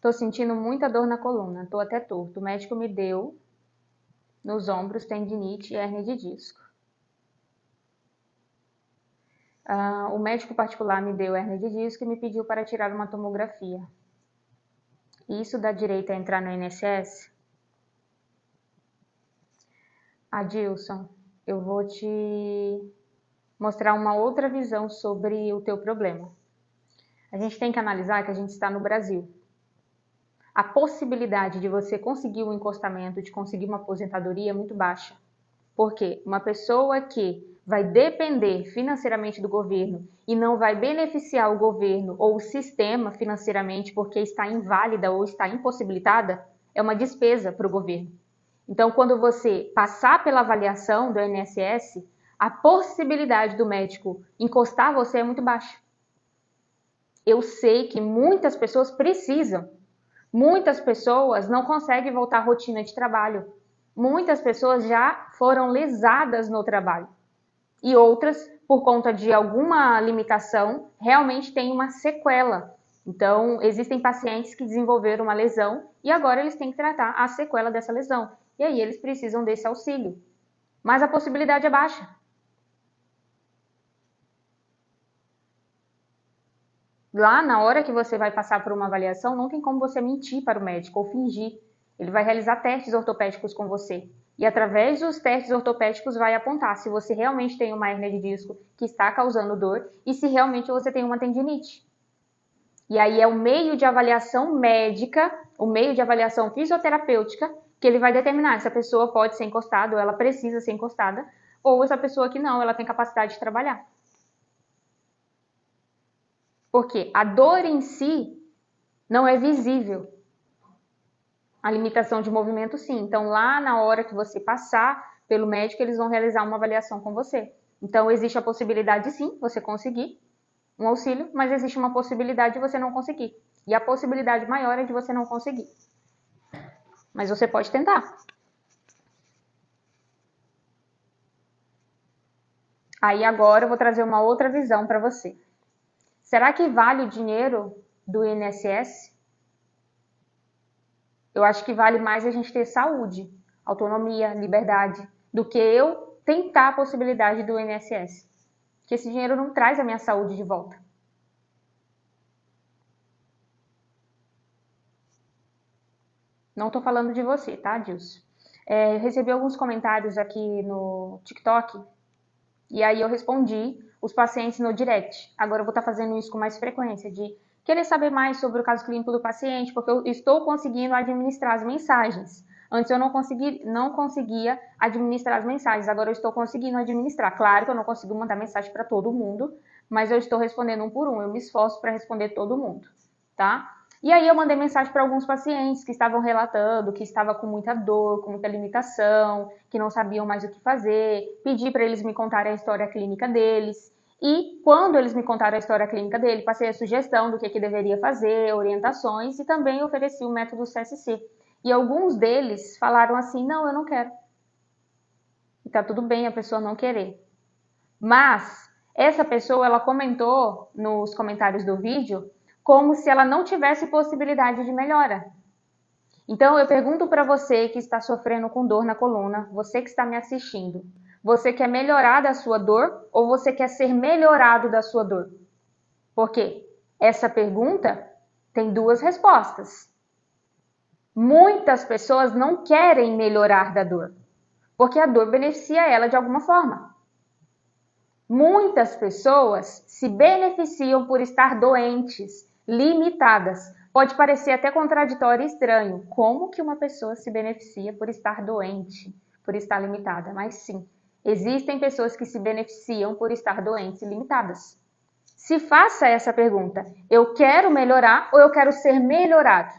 Tô sentindo muita dor na coluna, tô até torto. O médico me deu nos ombros, tendinite e hérnia de disco. O médico particular me deu hérnia de disco e me pediu para tirar uma tomografia. Isso dá direito a entrar no INSS? Adilson, eu vou te mostrar uma outra visão sobre o teu problema. A gente tem que analisar que a gente está no Brasil. A possibilidade de você conseguir um encostamento, de conseguir uma aposentadoria é muito baixa. Por quê? Uma pessoa que vai depender financeiramente do governo e não vai beneficiar o governo ou o sistema financeiramente porque está inválida ou está impossibilitada, é uma despesa para o governo. Então, quando você passar pela avaliação do INSS, a possibilidade do médico encostar você é muito baixa. Eu sei que muitas pessoas precisam. Muitas pessoas não conseguem voltar à rotina de trabalho. Muitas pessoas já foram lesadas no trabalho. E outras, por conta de alguma limitação, realmente têm uma sequela. Então, existem pacientes que desenvolveram uma lesão e agora eles têm que tratar a sequela dessa lesão. E aí eles precisam desse auxílio. Mas a possibilidade é baixa. Lá, na hora que você vai passar por uma avaliação, não tem como você mentir para o médico ou fingir. Ele vai realizar testes ortopédicos com você. E através dos testes ortopédicos vai apontar se você realmente tem uma hérnia de disco que está causando dor e se realmente você tem uma tendinite. E aí é o meio de avaliação médica, o meio de avaliação fisioterapêutica, que ele vai determinar se a pessoa pode ser encostada ou ela precisa ser encostada, ou essa pessoa que não, ela tem capacidade de trabalhar. Porque a dor em si não é visível. A limitação de movimento, sim. Então, lá na hora que você passar pelo médico, eles vão realizar uma avaliação com você. Então, existe a possibilidade, sim, você conseguir um auxílio, mas existe uma possibilidade de você não conseguir. E a possibilidade maior é de você não conseguir. Mas você pode tentar. Aí, agora, eu vou trazer uma outra visão para você. Será que vale o dinheiro do INSS? Eu acho que vale mais a gente ter saúde, autonomia, liberdade, do que eu tentar a possibilidade do INSS. Porque esse dinheiro não traz a minha saúde de volta. Não estou falando de você, tá, Dilson? Eu recebi alguns comentários aqui no TikTok e aí eu respondi os pacientes no direct. Agora eu vou estar fazendo isso com mais frequência, de querer saber mais sobre o caso clínico do paciente, porque eu estou conseguindo administrar as mensagens. Antes eu não conseguia administrar as mensagens, agora eu estou conseguindo administrar. Claro que eu não consigo mandar mensagem para todo mundo, mas eu estou respondendo um por um, eu me esforço para responder todo mundo, tá? E aí eu mandei mensagem para alguns pacientes que estavam relatando que estava com muita dor, com muita limitação, que não sabiam mais o que fazer, pedi para eles me contarem a história clínica deles. E quando eles me contaram a história clínica dele, passei a sugestão do que deveria fazer, orientações e também ofereci o método CSC. E alguns deles falaram assim, não, eu não quero. E tá tudo bem a pessoa não querer. Mas essa pessoa, ela comentou nos comentários do vídeo como se ela não tivesse possibilidade de melhora. Então eu pergunto para você que está sofrendo com dor na coluna, você que está me assistindo, você quer melhorar da sua dor ou você quer ser melhorado da sua dor? Porque essa pergunta tem duas respostas. Muitas pessoas não querem melhorar da dor, porque a dor beneficia ela de alguma forma. Muitas pessoas se beneficiam por estar doentes, limitadas. Pode parecer até contraditório e estranho. Como que uma pessoa se beneficia por estar doente, por estar limitada? Mas sim, existem pessoas que se beneficiam por estar doentes e limitadas. Se faça essa pergunta, eu quero melhorar ou eu quero ser melhorado?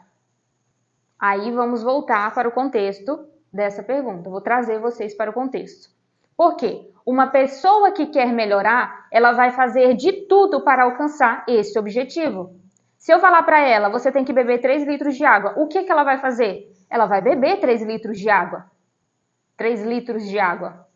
Aí vamos voltar para o contexto dessa pergunta. Vou trazer vocês para o contexto. Por quê? Uma pessoa que quer melhorar, ela vai fazer de tudo para alcançar esse objetivo. Se eu falar para ela, você tem que beber 3 litros de água, o que ela vai fazer? Ela vai beber 3 litros de água. 3 litros de água.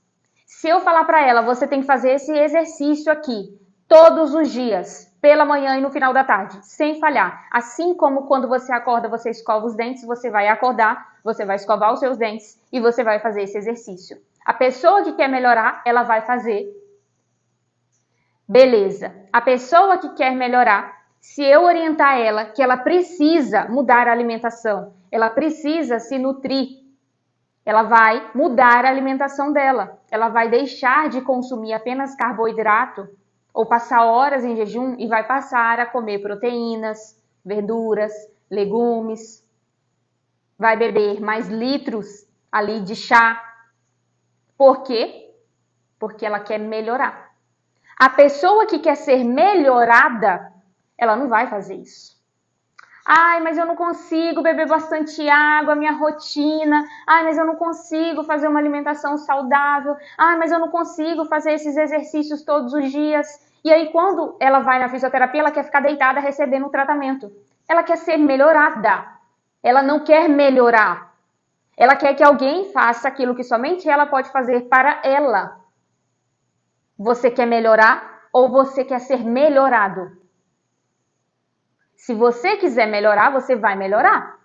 Se eu falar para ela, você tem que fazer esse exercício aqui, Todos os dias, pela manhã e no final da tarde, sem falhar. Assim como quando você acorda, você escova os dentes, você vai acordar, você vai escovar os seus dentes e você vai fazer esse exercício. A pessoa que quer melhorar, ela vai fazer. Beleza. A pessoa que quer melhorar, se eu orientar ela que ela precisa mudar a alimentação, ela precisa se nutrir, ela vai mudar a alimentação dela. Ela vai deixar de consumir apenas carboidrato ou passar horas em jejum e vai passar a comer proteínas, verduras, legumes. Vai beber mais litros ali de chá. Por quê? Porque ela quer melhorar. A pessoa que quer ser melhorada, ela não vai fazer isso. Ai, mas eu não consigo beber bastante água, minha rotina. Ai, mas eu não consigo fazer uma alimentação saudável. Ai, mas eu não consigo fazer esses exercícios todos os dias. E aí, quando ela vai na fisioterapia, ela quer ficar deitada recebendo o tratamento. Ela quer ser melhorada. Ela não quer melhorar. Ela quer que alguém faça aquilo que somente ela pode fazer para ela. Você quer melhorar ou você quer ser melhorado? Se você quiser melhorar, você vai melhorar.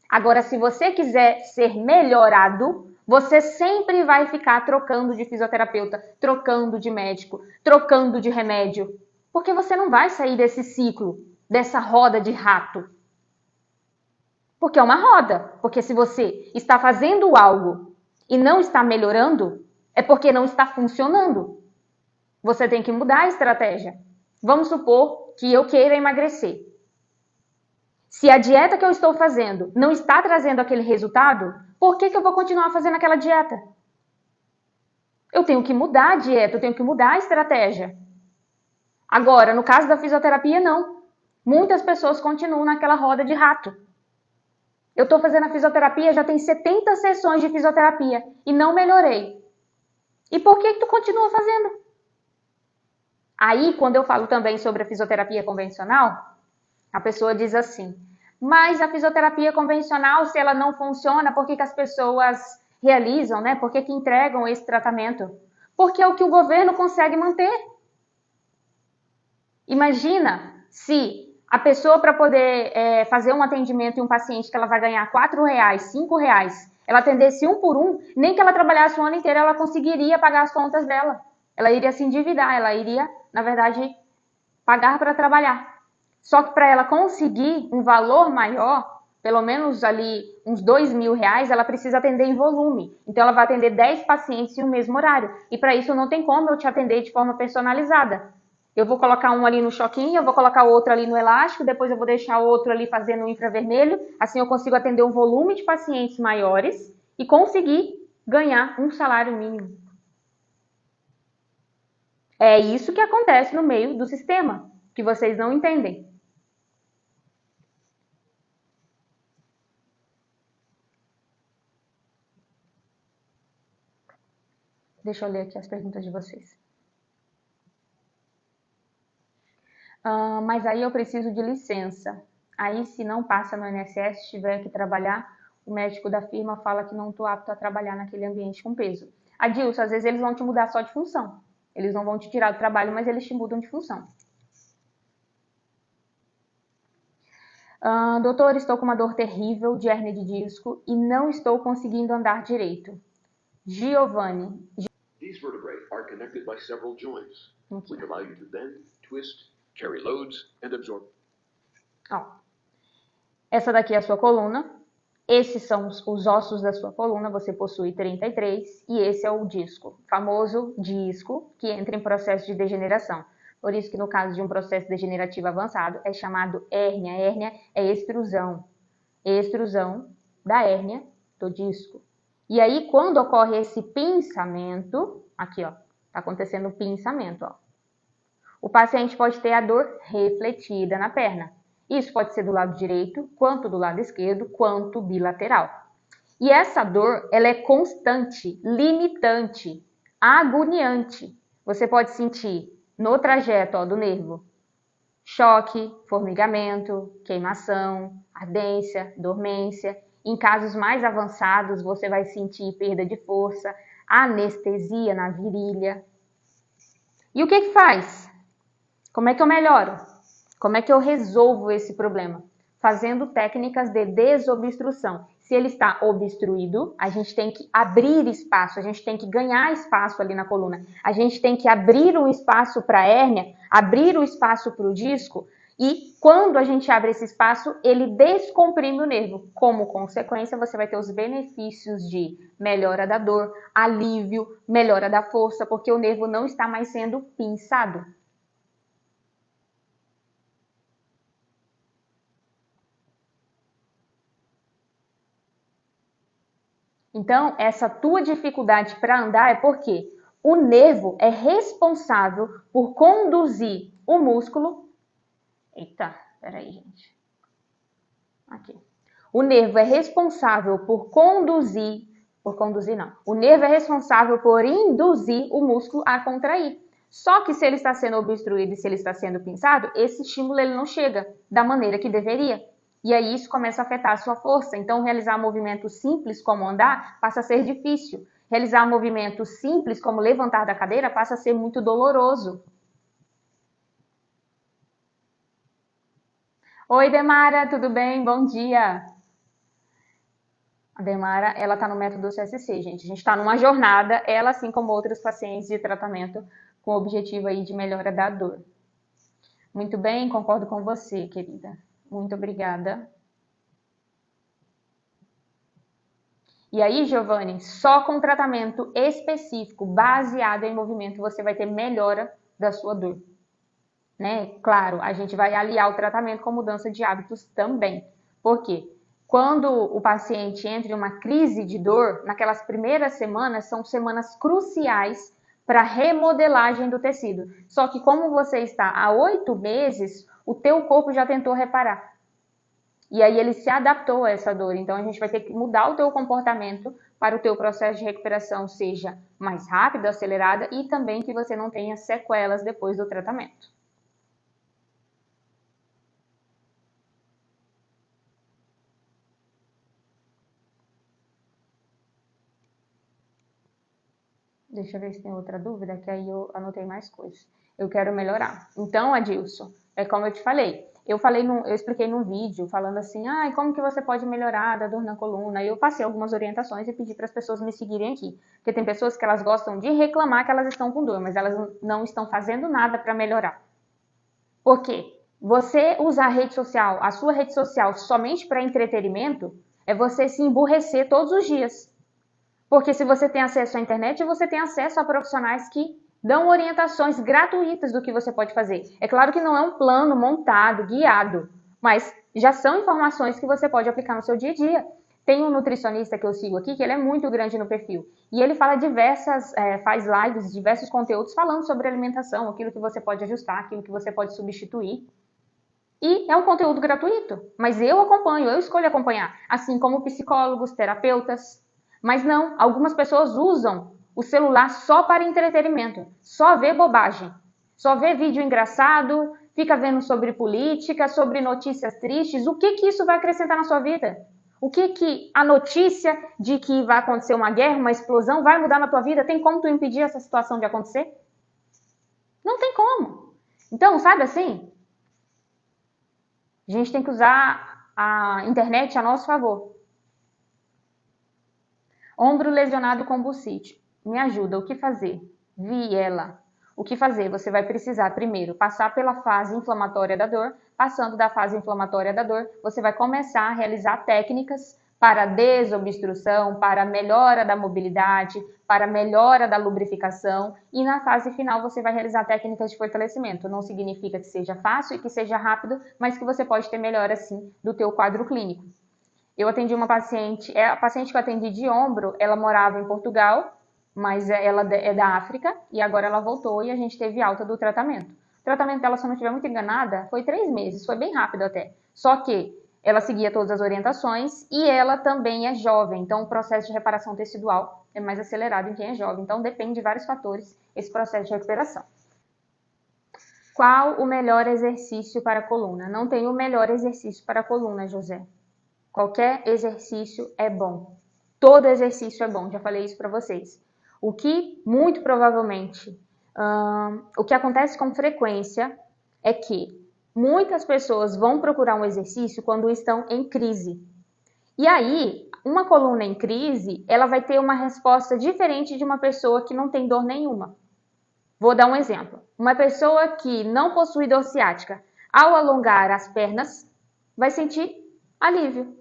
Agora, se você quiser ser melhorado, você sempre vai ficar trocando de fisioterapeuta, trocando de médico, trocando de remédio. Porque você não vai sair desse ciclo, dessa roda de rato. Porque é uma roda. Porque se você está fazendo algo e não está melhorando, é porque não está funcionando. Você tem que mudar a estratégia. Vamos supor que eu queira emagrecer. Se a dieta que eu estou fazendo não está trazendo aquele resultado, por que eu vou continuar fazendo aquela dieta? Eu tenho que mudar a dieta, eu tenho que mudar a estratégia. Agora, no caso da fisioterapia, não. Muitas pessoas continuam naquela roda de rato. Eu estou fazendo a fisioterapia, já tem 70 sessões de fisioterapia e não melhorei. E por que tu continua fazendo? Aí, quando eu falo também sobre a fisioterapia convencional, a pessoa diz assim, mas a fisioterapia convencional, se ela não funciona, por que as pessoas realizam, né? Por que entregam esse tratamento? Porque é o que o governo consegue manter. Imagina se a pessoa, para poder fazer um atendimento em um paciente que ela vai ganhar R$4, R$5, ela atendesse um por um, nem que ela trabalhasse o ano inteiro, ela conseguiria pagar as contas dela. Ela iria se endividar, ela iria, na verdade, pagar para trabalhar. Só que para ela conseguir um valor maior, pelo menos ali uns R$2.000, ela precisa atender em volume. Então ela vai atender 10 pacientes em um mesmo horário. E para isso não tem como eu te atender de forma personalizada. Eu vou colocar um ali no choquinho, eu vou colocar o outro ali no elástico, depois eu vou deixar o outro ali fazendo o infravermelho. Assim eu consigo atender um volume de pacientes maiores e conseguir ganhar um salário mínimo. É isso que acontece no meio do sistema, que vocês não entendem. Deixa eu ler aqui as perguntas de vocês. Mas aí eu preciso de licença. Aí, se não passa no INSS, tiver que trabalhar, o médico da firma fala que não estou apto a trabalhar naquele ambiente com peso. Adilson, às vezes eles vão te mudar só de função. Eles não vão te tirar do trabalho, mas eles te mudam de função. Doutor, estou com uma dor terrível de hérnia de disco e não estou conseguindo andar direito. Giovanni. These vertebrae are connected by several joints, which allow you to bend, twist, carry loads, and absorb. Essa daqui é a sua coluna. Esses são os ossos da sua coluna, você possui 33, e esse é o disco, famoso disco, que entra em processo de degeneração. Por isso que no caso de um processo degenerativo avançado, é chamado hérnia. Hérnia é extrusão da hérnia do disco. E aí, quando ocorre esse pinçamento, aqui ó, tá acontecendo o pinçamento, ó. O paciente pode ter a dor refletida na perna. Isso pode ser do lado direito, quanto do lado esquerdo, quanto bilateral. E essa dor, ela é constante, limitante, agoniante. Você pode sentir no trajeto ó, do nervo choque, formigamento, queimação, ardência, dormência. Em casos mais avançados, você vai sentir perda de força, anestesia na virilha. E o que faz? Como é que eu melhoro? Como é que eu resolvo esse problema? Fazendo técnicas de desobstrução. Se ele está obstruído, a gente tem que abrir espaço, a gente tem que ganhar espaço ali na coluna. A gente tem que abrir um espaço para a hérnia, abrir o espaço para o disco, e quando a gente abre esse espaço, ele descomprime o nervo. Como consequência, você vai ter os benefícios de melhora da dor, alívio, melhora da força, porque o nervo não está mais sendo pinçado. Então, essa tua dificuldade para andar é porque o nervo é responsável por conduzir o músculo. Eita, peraí, gente. Aqui. O nervo é responsável por conduzir. Não. O nervo é responsável por induzir o músculo a contrair. Só que se ele está sendo obstruído e se ele está sendo pinçado, esse estímulo ele não chega da maneira que deveria. E aí isso começa a afetar a sua força. Então, realizar movimentos simples como andar passa a ser difícil. Realizar movimentos simples como levantar da cadeira passa a ser muito doloroso. Oi, Demara, tudo bem? Bom dia. A Demara, ela está no método CSC, gente. A gente está numa jornada, ela assim como outros pacientes de tratamento com o objetivo aí de melhora da dor. Muito bem, concordo com você, querida. Muito obrigada. E aí, Giovanni, só com tratamento específico, baseado em movimento, você vai ter melhora da sua dor. Né? Claro, a gente vai aliar o tratamento com mudança de hábitos também. Por quê? Quando o paciente entra em uma crise de dor, naquelas primeiras semanas, são semanas cruciais para a remodelagem do tecido. Só que como você está há 8 meses, o teu corpo já tentou reparar. E aí ele se adaptou a essa dor. Então a gente vai ter que mudar o teu comportamento para o teu processo de recuperação seja mais rápido, acelerada e também que você não tenha sequelas depois do tratamento. Deixa eu ver se tem outra dúvida, que aí eu anotei mais coisas. Eu quero melhorar. Então, Adilson, é como eu te falei. Eu expliquei num vídeo falando assim, como que você pode melhorar da dor na coluna? Eu passei algumas orientações e pedi para as pessoas me seguirem aqui. Porque tem pessoas que elas gostam de reclamar que elas estão com dor, mas elas não estão fazendo nada para melhorar. Por quê? Você usar a rede social, a sua rede social somente para entretenimento, é você se emburrecer todos os dias. Porque se você tem acesso à internet, você tem acesso a profissionais que dão orientações gratuitas do que você pode fazer. É claro que não é um plano montado, guiado, mas já são informações que você pode aplicar no seu dia a dia. Tem um nutricionista que eu sigo aqui, que ele é muito grande no perfil, e ele fala faz lives, diversos conteúdos falando sobre alimentação, aquilo que você pode ajustar, aquilo que você pode substituir. E é um conteúdo gratuito, mas eu acompanho, eu escolho acompanhar, assim como psicólogos, terapeutas. Mas não, algumas pessoas usam o celular só para entretenimento, só vê bobagem, só vê vídeo engraçado, fica vendo sobre política, sobre notícias tristes. O que isso vai acrescentar na sua vida? O que a notícia de que vai acontecer uma guerra, uma explosão, vai mudar na tua vida? Tem como tu impedir essa situação de acontecer? Não tem como. Então, sabe assim? A gente tem que usar a internet a nosso favor. Ombro lesionado com bursite. Me ajuda, o que fazer? Viela. O que fazer? Você vai precisar primeiro passar pela fase inflamatória da dor. Passando da fase inflamatória da dor, você vai começar a realizar técnicas para desobstrução, para melhora da mobilidade, para melhora da lubrificação. E na fase final você vai realizar técnicas de fortalecimento. Não significa que seja fácil e que seja rápido, mas que você pode ter melhora sim do teu quadro clínico. Eu atendi uma paciente, a paciente que eu atendi de ombro, ela morava em Portugal, mas ela é da África, e agora ela voltou e a gente teve alta do tratamento. O tratamento dela, se eu não estiver muito enganada, foi 3 meses, foi bem rápido até. Só que ela seguia todas as orientações e ela também é jovem, então o processo de reparação tecidual é mais acelerado em quem é jovem. Então depende de vários fatores esse processo de recuperação. Qual o melhor exercício para a coluna? Não tem o melhor exercício para a coluna, José. Qualquer exercício é bom. Todo exercício é bom, já falei isso para vocês. O que, muito provavelmente, o que acontece com frequência é que muitas pessoas vão procurar um exercício quando estão em crise. E aí, uma coluna em crise, ela vai ter uma resposta diferente de uma pessoa que não tem dor nenhuma. Vou dar um exemplo. Uma pessoa que não possui dor ciática, ao alongar as pernas, vai sentir alívio.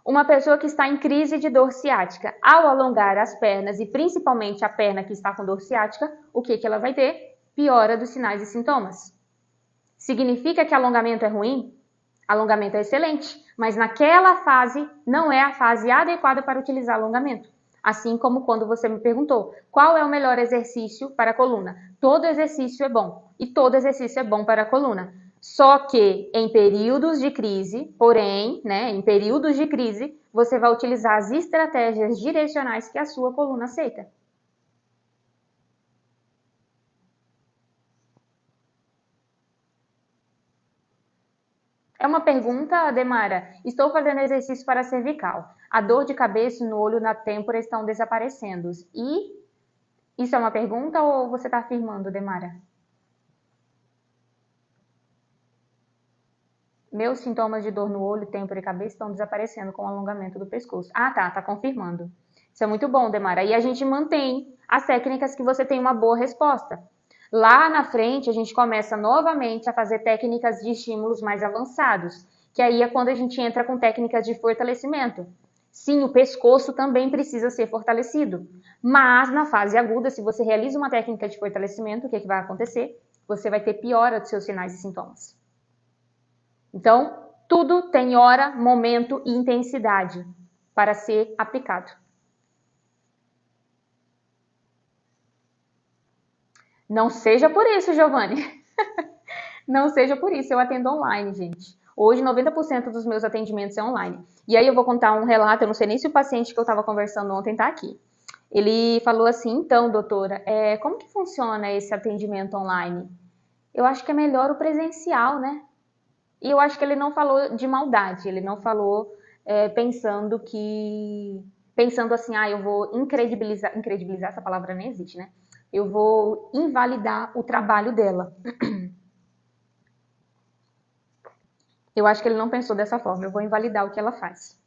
Uma pessoa que está em crise de dor ciática, ao alongar as pernas e principalmente a perna que está com dor ciática, o que ela vai ter? Piora dos sinais e sintomas. Significa que alongamento é ruim? Alongamento é excelente, mas naquela fase não é a fase adequada para utilizar alongamento. Assim como quando você me perguntou qual é o melhor exercício para a coluna. Todo exercício é bom e todo exercício é bom para a coluna. Só que em períodos de crise, porém, em períodos de crise, você vai utilizar as estratégias direcionais que a sua coluna aceita. É uma pergunta, Demara. Estou fazendo exercício para a cervical. A dor de cabeça no olho na têmpora estão desaparecendo. E isso é uma pergunta ou você está afirmando, Demara? Meus sintomas de dor no olho, têmpora e cabeça estão desaparecendo com o alongamento do pescoço. Ah, tá confirmando. Isso é muito bom, Demara. E a gente mantém as técnicas que você tem uma boa resposta. Lá na frente, a gente começa novamente a fazer técnicas de estímulos mais avançados, que aí é quando a gente entra com técnicas de fortalecimento. Sim, o pescoço também precisa ser fortalecido, mas na fase aguda, se você realiza uma técnica de fortalecimento, o que vai acontecer? Você vai ter piora dos seus sinais e sintomas. Então, tudo tem hora, momento e intensidade para ser aplicado. Não seja por isso, Giovanni. Não seja por isso, eu atendo online, gente. Hoje, 90% dos meus atendimentos é online. E aí eu vou contar um relato, eu não sei nem se o paciente que eu estava conversando ontem está aqui. Ele falou assim, então, doutora, como que funciona esse atendimento online? Eu acho que é melhor o presencial, né? E eu acho que ele não falou de maldade, ele não falou pensando assim, eu vou incredibilizar, essa palavra nem existe, né? Eu vou invalidar o trabalho dela. Eu acho que ele não pensou dessa forma, eu vou invalidar o que ela faz.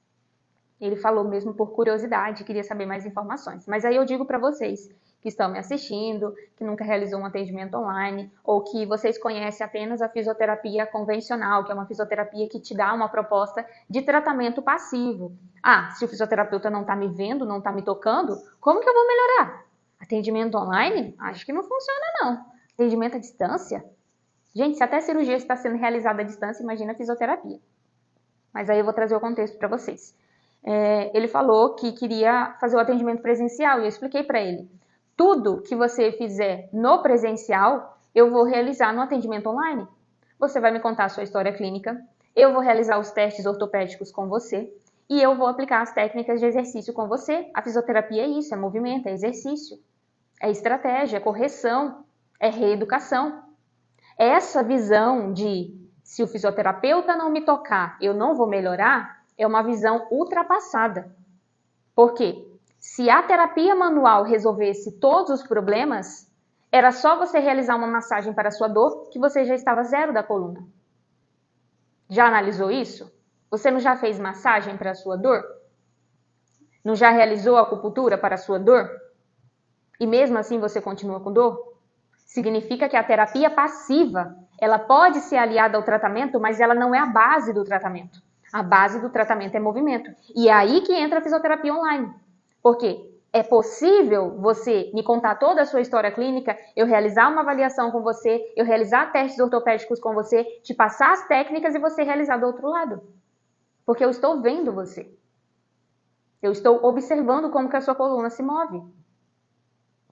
Ele falou mesmo por curiosidade, queria saber mais informações. Mas aí eu digo para vocês que estão me assistindo, que nunca realizou um atendimento online, ou que vocês conhecem apenas a fisioterapia convencional, que é uma fisioterapia que te dá uma proposta de tratamento passivo. Ah, se o fisioterapeuta não está me vendo, não está me tocando, como que eu vou melhorar? Atendimento online? Acho que não funciona não. Atendimento à distância? Gente, se até cirurgia está sendo realizada à distância, imagina a fisioterapia. Mas aí eu vou trazer o contexto para vocês. Ele falou que queria fazer o atendimento presencial e eu expliquei para ele. Tudo que você fizer no presencial, eu vou realizar no atendimento online. Você vai me contar a sua história clínica, eu vou realizar os testes ortopédicos com você e eu vou aplicar as técnicas de exercício com você. A fisioterapia é isso, é movimento, é exercício, é estratégia, é correção, é reeducação. Essa visão de se o fisioterapeuta não me tocar, eu não vou melhorar, é uma visão ultrapassada. Por quê? Se a terapia manual resolvesse todos os problemas, era só você realizar uma massagem para a sua dor que você já estava zero da coluna. Já analisou isso? Você não já fez massagem para a sua dor? Não já realizou acupuntura para a sua dor? E mesmo assim você continua com dor? Significa que a terapia passiva, ela pode ser aliada ao tratamento, mas ela não é a base do tratamento. A base do tratamento é movimento. E é aí que entra a fisioterapia online. Porque é possível você me contar toda a sua história clínica, eu realizar uma avaliação com você, eu realizar testes ortopédicos com você, te passar as técnicas e você realizar do outro lado. Porque eu estou vendo você. Eu estou observando como que a sua coluna se move.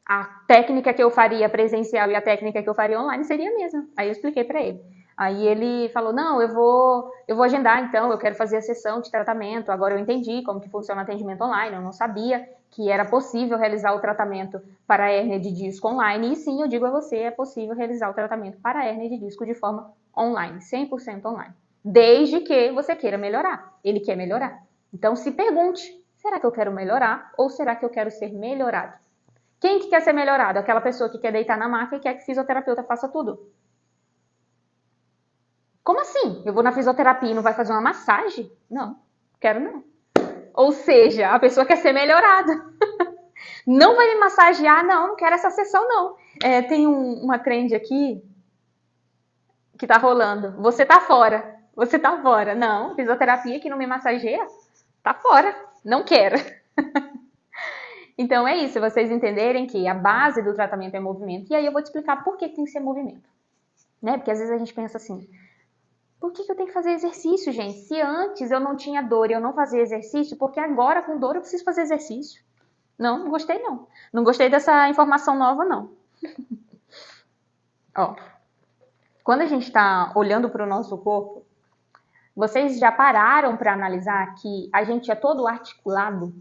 A técnica que eu faria presencial e a técnica que eu faria online seria a mesma. Aí eu expliquei para ele. Aí ele falou, não, eu vou agendar então, eu quero fazer a sessão de tratamento, agora eu entendi como que funciona o atendimento online, eu não sabia que era possível realizar o tratamento para a hérnia de disco online, e sim, eu digo a você, é possível realizar o tratamento para a hérnia de disco de forma online, 100% online, desde que você queira melhorar, ele quer melhorar. Então se pergunte, será que eu quero melhorar ou será que eu quero ser melhorado? Quem que quer ser melhorado? Aquela pessoa que quer deitar na maca e quer que o fisioterapeuta faça tudo. Como assim? Eu vou na fisioterapia e não vai fazer uma massagem? Não, quero não. Ou seja, a pessoa quer ser melhorada. Não vai me massagear? Não quero essa sessão não. Tem uma trend aqui que tá rolando. Você tá fora. Você tá fora. Não, fisioterapia que não me massageia? Tá fora. Não quero. Então é isso, vocês entenderem que a base do tratamento é movimento. E aí eu vou te explicar por que tem que ser movimento. Né? Porque às vezes a gente pensa assim, por que eu tenho que fazer exercício, gente? Se antes eu não tinha dor e eu não fazia exercício, porque agora com dor eu preciso fazer exercício? Não gostei não. Não gostei dessa informação nova, não. Ó, quando a gente está olhando para o nosso corpo, vocês já pararam para analisar que a gente é todo articulado?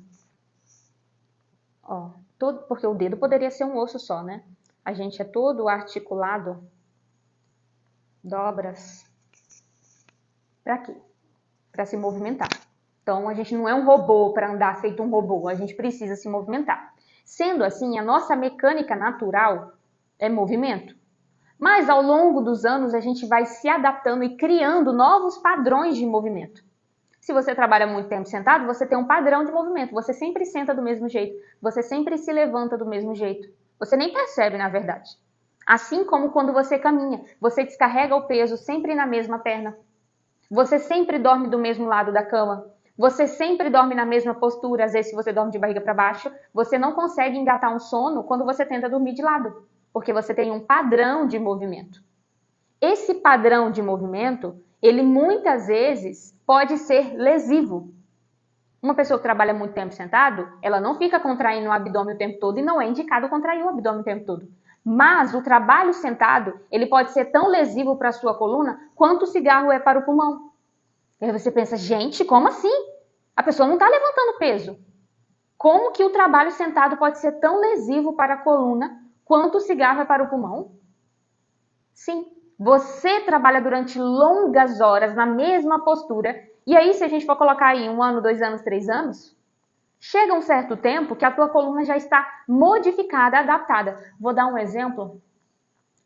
Ó, porque o dedo poderia ser um osso só, né? A gente é todo articulado. Dobras. Para quê? Para se movimentar. Então, a gente não é um robô para andar feito um robô. A gente precisa se movimentar. Sendo assim, a nossa mecânica natural é movimento. Mas, ao longo dos anos, a gente vai se adaptando e criando novos padrões de movimento. Se você trabalha muito tempo sentado, você tem um padrão de movimento. Você sempre senta do mesmo jeito. Você sempre se levanta do mesmo jeito. Você nem percebe, na verdade. Assim como quando você caminha. Você descarrega o peso sempre na mesma perna. Você sempre dorme do mesmo lado da cama. Você sempre dorme na mesma postura. Às vezes, se você dorme de barriga para baixo, você não consegue engatar um sono quando você tenta dormir de lado. Porque você tem um padrão de movimento. Esse padrão de movimento, ele muitas vezes pode ser lesivo. Uma pessoa que trabalha muito tempo sentado, ela não fica contraindo o abdômen o tempo todo e não é indicado contrair o abdômen o tempo todo. Mas o trabalho sentado, ele pode ser tão lesivo para a sua coluna quanto o cigarro é para o pulmão. E aí você pensa, gente, como assim? A pessoa não está levantando peso. Como que o trabalho sentado pode ser tão lesivo para a coluna quanto o cigarro é para o pulmão? Sim, você trabalha durante longas horas na mesma postura. E aí, se a gente for colocar aí 1 ano, 2 anos, 3 anos, chega um certo tempo que a tua coluna já está modificada, adaptada. Vou dar um exemplo.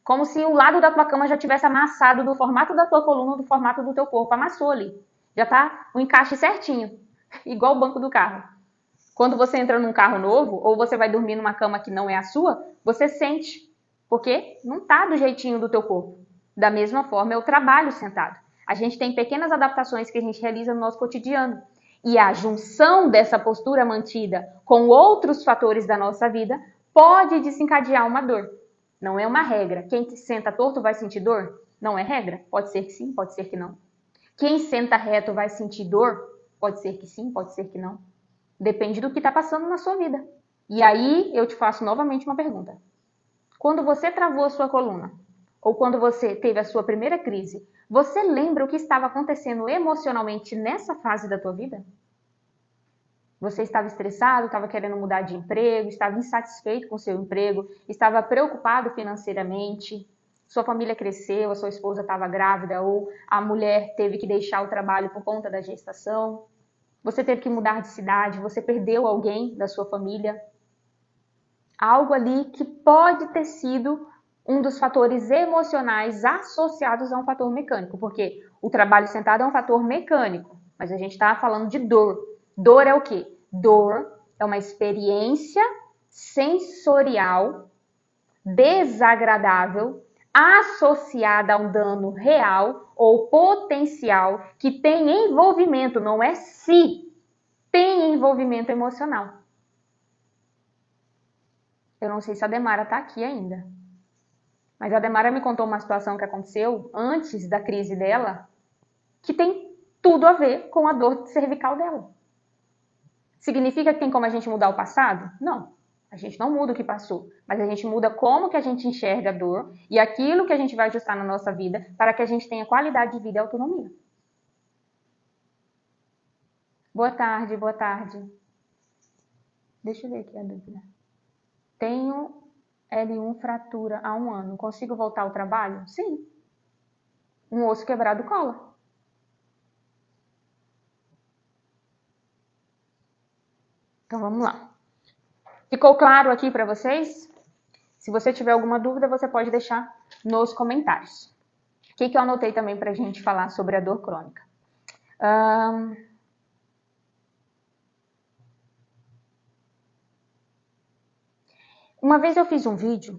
Como se o lado da tua cama já tivesse amassado do formato da tua coluna, do formato do teu corpo. Amassou ali. Já tá o encaixe certinho. Igual o banco do carro. Quando você entra num carro novo, ou você vai dormir numa cama que não é a sua, você sente. Porque não tá do jeitinho do teu corpo. Da mesma forma é o trabalho sentado. A gente tem pequenas adaptações que a gente realiza no nosso cotidiano. E a junção dessa postura mantida com outros fatores da nossa vida pode desencadear uma dor. Não é uma regra. Quem senta torto vai sentir dor? Não é regra. Pode ser que sim, pode ser que não. Quem senta reto vai sentir dor? Pode ser que sim, pode ser que não. Depende do que está passando na sua vida. E aí eu te faço novamente uma pergunta. Quando você travou a sua coluna, ou quando você teve a sua primeira crise, você lembra o que estava acontecendo emocionalmente nessa fase da tua vida? Você estava estressado, estava querendo mudar de emprego, estava insatisfeito com o seu emprego, estava preocupado financeiramente, sua família cresceu, a sua esposa estava grávida ou a mulher teve que deixar o trabalho por conta da gestação. Você teve que mudar de cidade, você perdeu alguém da sua família. Algo ali que pode ter sido um dos fatores emocionais associados a um fator mecânico, porque o trabalho sentado é um fator mecânico, mas a gente está falando de dor. Dor é o quê? Dor é uma experiência sensorial desagradável associada a um dano real ou potencial que tem envolvimento, não é se, tem envolvimento emocional. Eu não sei se a Demara está aqui ainda. Mas a Demara me contou uma situação que aconteceu antes da crise dela, que tem tudo a ver com a dor cervical dela. Significa que tem como a gente mudar o passado? Não. A gente não muda o que passou, mas a gente muda como que a gente enxerga a dor e aquilo que a gente vai ajustar na nossa vida para que a gente tenha qualidade de vida e autonomia. Boa tarde, boa tarde. Deixa eu ver aqui a dúvida. Tenho L1 fratura há 1 ano. Consigo voltar ao trabalho? Sim. Um osso quebrado cola. Então vamos lá. Ficou claro aqui para vocês? Se você tiver alguma dúvida, você pode deixar nos comentários. O que eu anotei também para a gente falar sobre a dor crônica? Uma vez eu fiz um vídeo,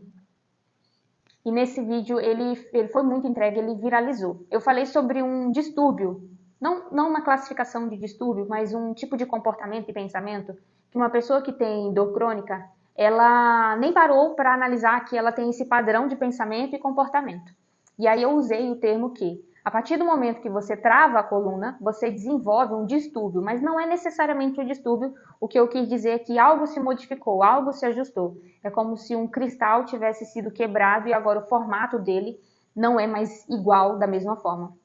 e nesse vídeo ele foi muito entregue, ele viralizou. Eu falei sobre um distúrbio, não uma classificação de distúrbio, mas um tipo de comportamento e pensamento, que uma pessoa que tem dor crônica, ela nem parou para analisar que ela tem esse padrão de pensamento e comportamento. E aí eu usei o termo que, a partir do momento que você trava a coluna, você desenvolve um distúrbio, mas não é necessariamente um distúrbio. O que eu quis dizer é que algo se modificou, algo se ajustou. É como se um cristal tivesse sido quebrado e agora o formato dele não é mais igual da mesma forma.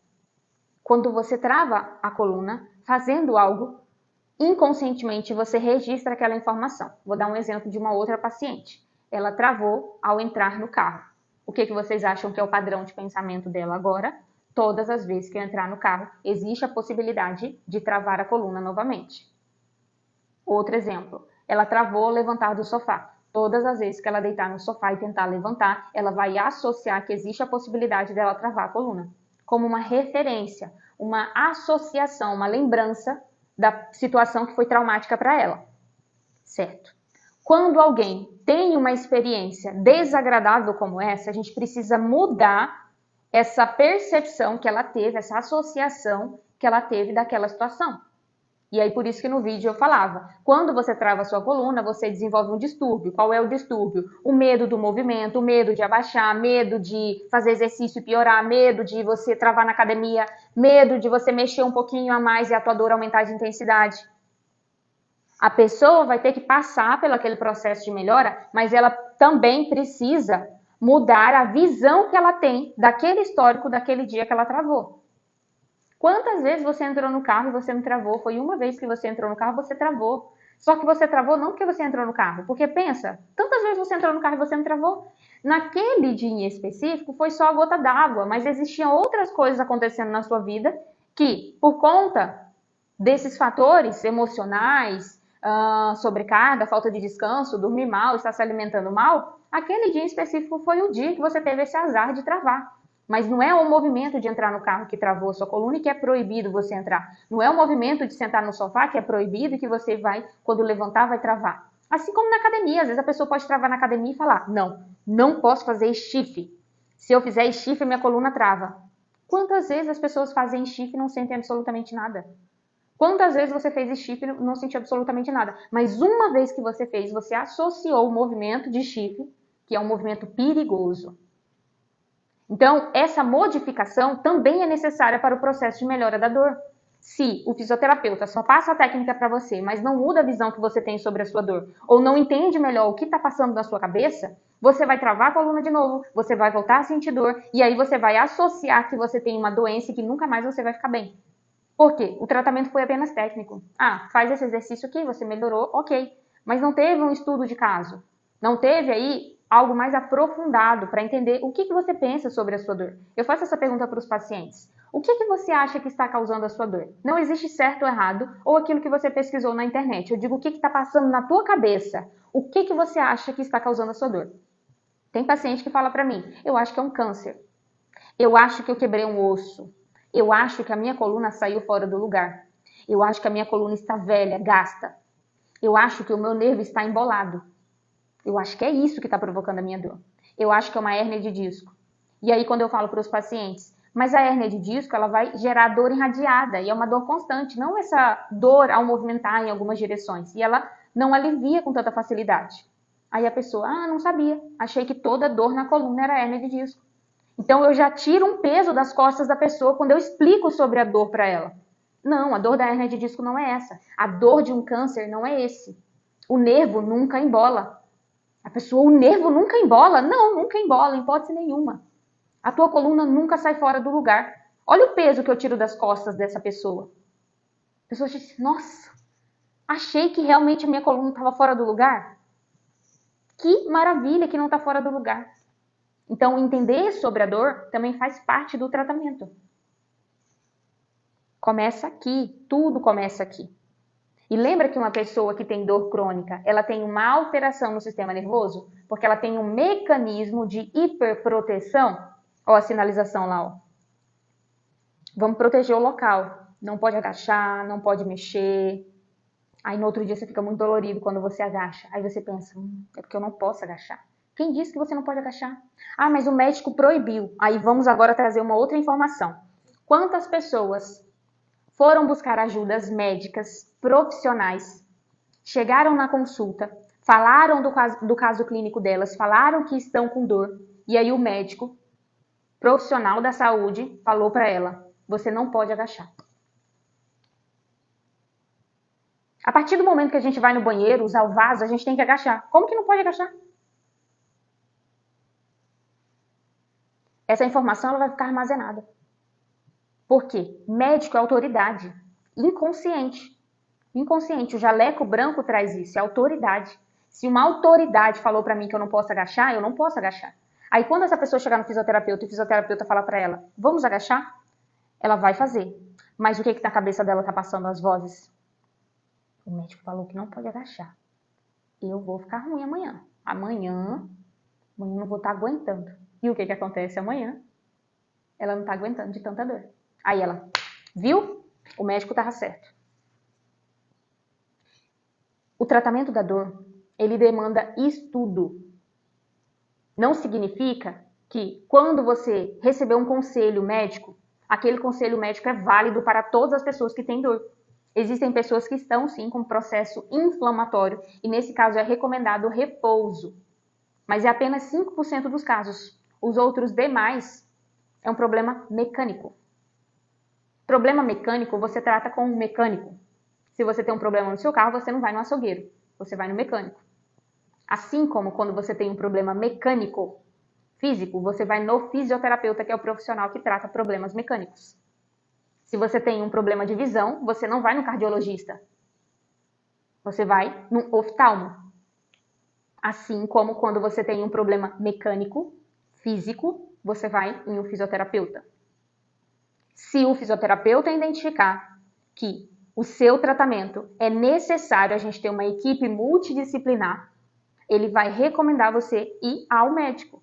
Quando você trava a coluna, fazendo algo, inconscientemente você registra aquela informação. Vou dar um exemplo de uma outra paciente. Ela travou ao entrar no carro. O que vocês acham que é o padrão de pensamento dela agora? Todas as vezes que eu entrar no carro, existe a possibilidade de travar a coluna novamente. Outro exemplo, ela travou ao levantar do sofá. Todas as vezes que ela deitar no sofá e tentar levantar, ela vai associar que existe a possibilidade dela travar a coluna. Como uma referência, uma associação, uma lembrança da situação que foi traumática para ela. Certo? Quando alguém tem uma experiência desagradável como essa, a gente precisa mudar essa percepção que ela teve, essa associação que ela teve daquela situação. E aí por isso que no vídeo eu falava, quando você trava a sua coluna, você desenvolve um distúrbio. Qual é o distúrbio? O medo do movimento, o medo de abaixar, medo de fazer exercício e piorar, medo de você travar na academia, medo de você mexer um pouquinho a mais e a tua dor aumentar de intensidade. A pessoa vai ter que passar pelo aquele processo de melhora, mas ela também precisa mudar a visão que ela tem daquele histórico, daquele dia que ela travou. Quantas vezes você entrou no carro e você não travou? Foi uma vez que você entrou no carro, você travou. Só que você travou não porque você entrou no carro, porque pensa, tantas vezes você entrou no carro e você não travou. Naquele dia em específico foi só a gota d'água, mas existiam outras coisas acontecendo na sua vida que, por conta desses fatores emocionais, sobrecarga, falta de descanso, dormir mal, estar se alimentando mal, aquele dia em específico foi o dia que você teve esse azar de travar. Mas não é o movimento de entrar no carro que travou a sua coluna e que é proibido você entrar. Não é o movimento de sentar no sofá que é proibido e que você vai, quando levantar, vai travar. Assim como na academia, às vezes a pessoa pode travar na academia e falar, não posso fazer stiff. Se eu fizer stiff, minha coluna trava. Quantas vezes as pessoas fazem stiff e não sentem absolutamente nada? Quantas vezes você fez stiff e não sentiu absolutamente nada? Mas uma vez que você fez, você associou o movimento de stiff, que é um movimento perigoso. Então, essa modificação também é necessária para o processo de melhora da dor. Se o fisioterapeuta só passa a técnica para você, mas não muda a visão que você tem sobre a sua dor, ou não entende melhor o que está passando na sua cabeça, você vai travar a coluna de novo, você vai voltar a sentir dor, e aí você vai associar que você tem uma doença e que nunca mais você vai ficar bem. Por quê? O tratamento foi apenas técnico. Faz esse exercício aqui, você melhorou, ok. Mas não teve um estudo de caso. Não teve aí algo mais aprofundado para entender o que você pensa sobre a sua dor. Eu faço essa pergunta para os pacientes. O que você acha que está causando a sua dor? Não existe certo ou errado, ou aquilo que você pesquisou na internet. Eu digo o que está passando na tua cabeça. O que você acha que está causando a sua dor? Tem paciente que fala para mim, eu acho que é um câncer. Eu acho que eu quebrei um osso. Eu acho que a minha coluna saiu fora do lugar. Eu acho que a minha coluna está velha, gasta. Eu acho que o meu nervo está embolado. Eu acho que é isso que está provocando a minha dor. Eu acho que é uma hérnia de disco. E aí quando eu falo para os pacientes, mas a hérnia de disco ela vai gerar dor irradiada e é uma dor constante, não essa dor ao movimentar em algumas direções. E ela não alivia com tanta facilidade. Aí a pessoa, não sabia, achei que toda dor na coluna era hérnia de disco. Então eu já tiro um peso das costas da pessoa quando eu explico sobre a dor para ela. Não, a dor da hérnia de disco não é essa. A dor de um câncer não é esse. O nervo nunca embola. A pessoa, o nervo nunca embola? Não, nunca embola, em hipótese nenhuma. A tua coluna nunca sai fora do lugar. Olha o peso que eu tiro das costas dessa pessoa. A pessoa diz, nossa, achei que realmente a minha coluna estava fora do lugar. Que maravilha que não está fora do lugar. Então, entender sobre a dor também faz parte do tratamento. Começa aqui, tudo começa aqui. E lembra que uma pessoa que tem dor crônica, ela tem uma alteração no sistema nervoso? Porque ela tem um mecanismo de hiperproteção. Ó, a sinalização lá, ó. Vamos proteger o local. Não pode agachar, não pode mexer. Aí no outro dia você fica muito dolorido quando você agacha. Aí você pensa, é porque eu não posso agachar. Quem disse que você não pode agachar? Ah, mas o médico proibiu. Aí vamos agora trazer uma outra informação. Quantas pessoas foram buscar ajudas médicas profissionais, chegaram na consulta, falaram do caso clínico delas, falaram que estão com dor, e aí o médico profissional da saúde falou para ela, você não pode agachar. A partir do momento que a gente vai no banheiro, usar o vaso, a gente tem que agachar. Como que não pode agachar? Essa informação ela vai ficar armazenada. Por quê? Médico é autoridade. Inconsciente. Inconsciente. O jaleco branco traz isso, é autoridade. Se uma autoridade falou para mim que eu não posso agachar, eu não posso agachar. Aí quando essa pessoa chegar no fisioterapeuta e o fisioterapeuta falar para ela, vamos agachar? Ela vai fazer. Mas o que na cabeça dela tá passando as vozes? O médico falou que não pode agachar. Eu vou ficar ruim amanhã. Amanhã eu não vou estar aguentando. E o que acontece amanhã? Ela não está aguentando de tanta dor. Aí ela, viu? O médico estava certo. O tratamento da dor, ele demanda estudo. Não significa que quando você receber um conselho médico, aquele conselho médico é válido para todas as pessoas que têm dor. Existem pessoas que estão, sim, com processo inflamatório e, nesse caso, é recomendado repouso. Mas é apenas 5% dos casos. Os outros demais é um problema mecânico. Problema mecânico você trata com um mecânico. Se você tem um problema no seu carro, você não vai no açougueiro, você vai no mecânico. Assim como quando você tem um problema mecânico físico, você vai no fisioterapeuta, que é o profissional que trata problemas mecânicos. Se você tem um problema de visão, você não vai no cardiologista. Você vai no oftalmo. Assim como quando você tem um problema mecânico, físico, você vai em um fisioterapeuta. Se o fisioterapeuta identificar que o seu tratamento é necessário a gente ter uma equipe multidisciplinar, ele vai recomendar você ir ao médico.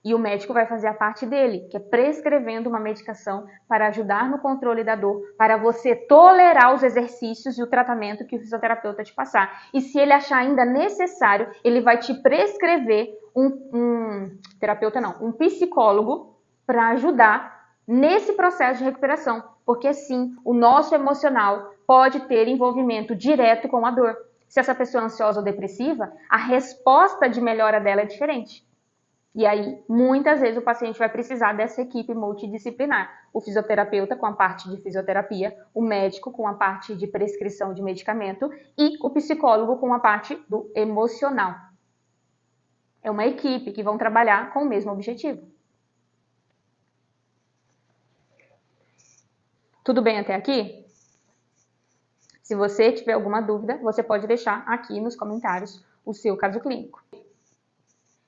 E o médico vai fazer a parte dele, que é prescrevendo uma medicação para ajudar no controle da dor, para você tolerar os exercícios e o tratamento que o fisioterapeuta te passar. E se ele achar ainda necessário, ele vai te prescrever um psicólogo para ajudar nesse processo de recuperação. Porque sim, o nosso emocional pode ter envolvimento direto com a dor. Se essa pessoa é ansiosa ou depressiva, a resposta de melhora dela é diferente. E aí, muitas vezes, o paciente vai precisar dessa equipe multidisciplinar. O fisioterapeuta com a parte de fisioterapia, o médico com a parte de prescrição de medicamento e o psicólogo com a parte do emocional. É uma equipe que vão trabalhar com o mesmo objetivo. Tudo bem até aqui? Se você tiver alguma dúvida, você pode deixar aqui nos comentários o seu caso clínico.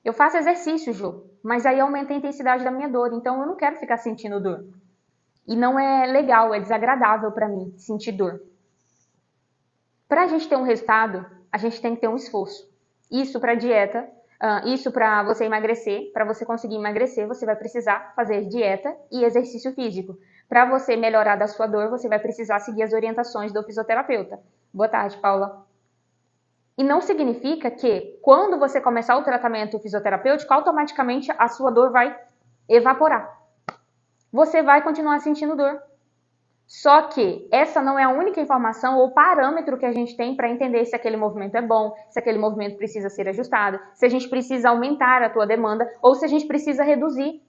Eu faço exercício, Jô, mas aí aumenta a intensidade da minha dor, então eu não quero ficar sentindo dor. E não é legal, é desagradável para mim sentir dor. Para a gente ter um resultado, a gente tem que ter um esforço. Isso para dieta, isso para você emagrecer. Para você conseguir emagrecer, você vai precisar fazer dieta e exercício físico. Para você melhorar da sua dor, você vai precisar seguir as orientações do fisioterapeuta. Boa tarde, Paula. E não significa que, quando você começar o tratamento fisioterapêutico, automaticamente a sua dor vai evaporar. Você vai continuar sentindo dor. Só que essa não é a única informação ou parâmetro que a gente tem para entender se aquele movimento é bom, se aquele movimento precisa ser ajustado, se a gente precisa aumentar a tua demanda ou se a gente precisa reduzir.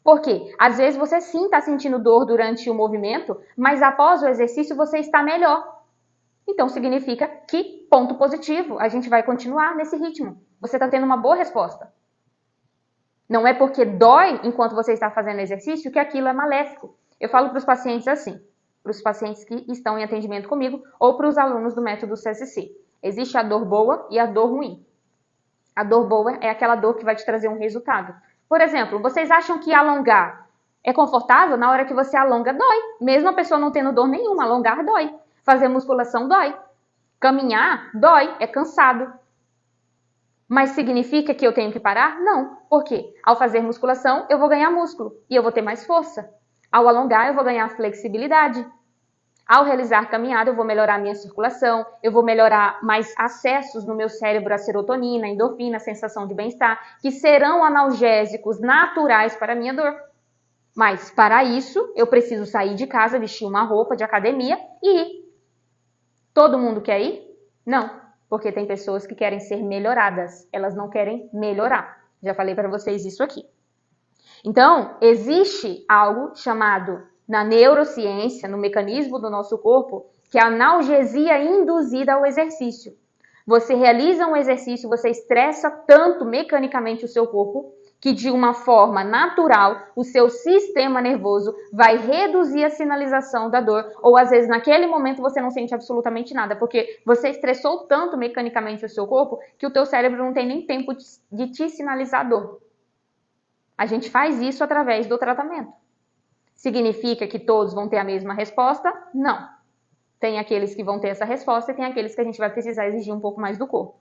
Por quê? Às vezes você sim está sentindo dor durante o movimento, mas após o exercício você está melhor. Então significa que, ponto positivo, a gente vai continuar nesse ritmo. Você está tendo uma boa resposta. Não é porque dói enquanto você está fazendo exercício que aquilo é maléfico. Eu falo para os pacientes assim, para os pacientes que estão em atendimento comigo ou para os alunos do método CSC. Existe a dor boa e a dor ruim. A dor boa é aquela dor que vai te trazer um resultado. Por exemplo, vocês acham que alongar é confortável? Na hora que você alonga, dói. Mesmo a pessoa não tendo dor nenhuma, alongar dói. Fazer musculação dói. Caminhar dói, é cansado. Mas significa que eu tenho que parar? Não. Por quê? Ao fazer musculação, eu vou ganhar músculo e eu vou ter mais força. Ao alongar, eu vou ganhar flexibilidade. Ao realizar caminhada, eu vou melhorar a minha circulação, eu vou melhorar mais acessos no meu cérebro à serotonina, endorfina, sensação de bem-estar, que serão analgésicos naturais para a minha dor. Mas, para isso, eu preciso sair de casa, vestir uma roupa de academia e ir. Todo mundo quer ir? Não, porque tem pessoas que querem ser melhoradas, elas não querem melhorar. Já falei para vocês isso aqui. Então, existe algo chamado, na neurociência, no mecanismo do nosso corpo, que é a analgesia induzida ao exercício. Você realiza um exercício, você estressa tanto mecanicamente o seu corpo, que de uma forma natural, o seu sistema nervoso vai reduzir a sinalização da dor, ou às vezes naquele momento você não sente absolutamente nada, porque você estressou tanto mecanicamente o seu corpo, que o teu cérebro não tem nem tempo de te sinalizar a dor. A gente faz isso através do tratamento. Significa que todos vão ter a mesma resposta? Não. Tem aqueles que vão ter essa resposta e tem aqueles que a gente vai precisar exigir um pouco mais do corpo.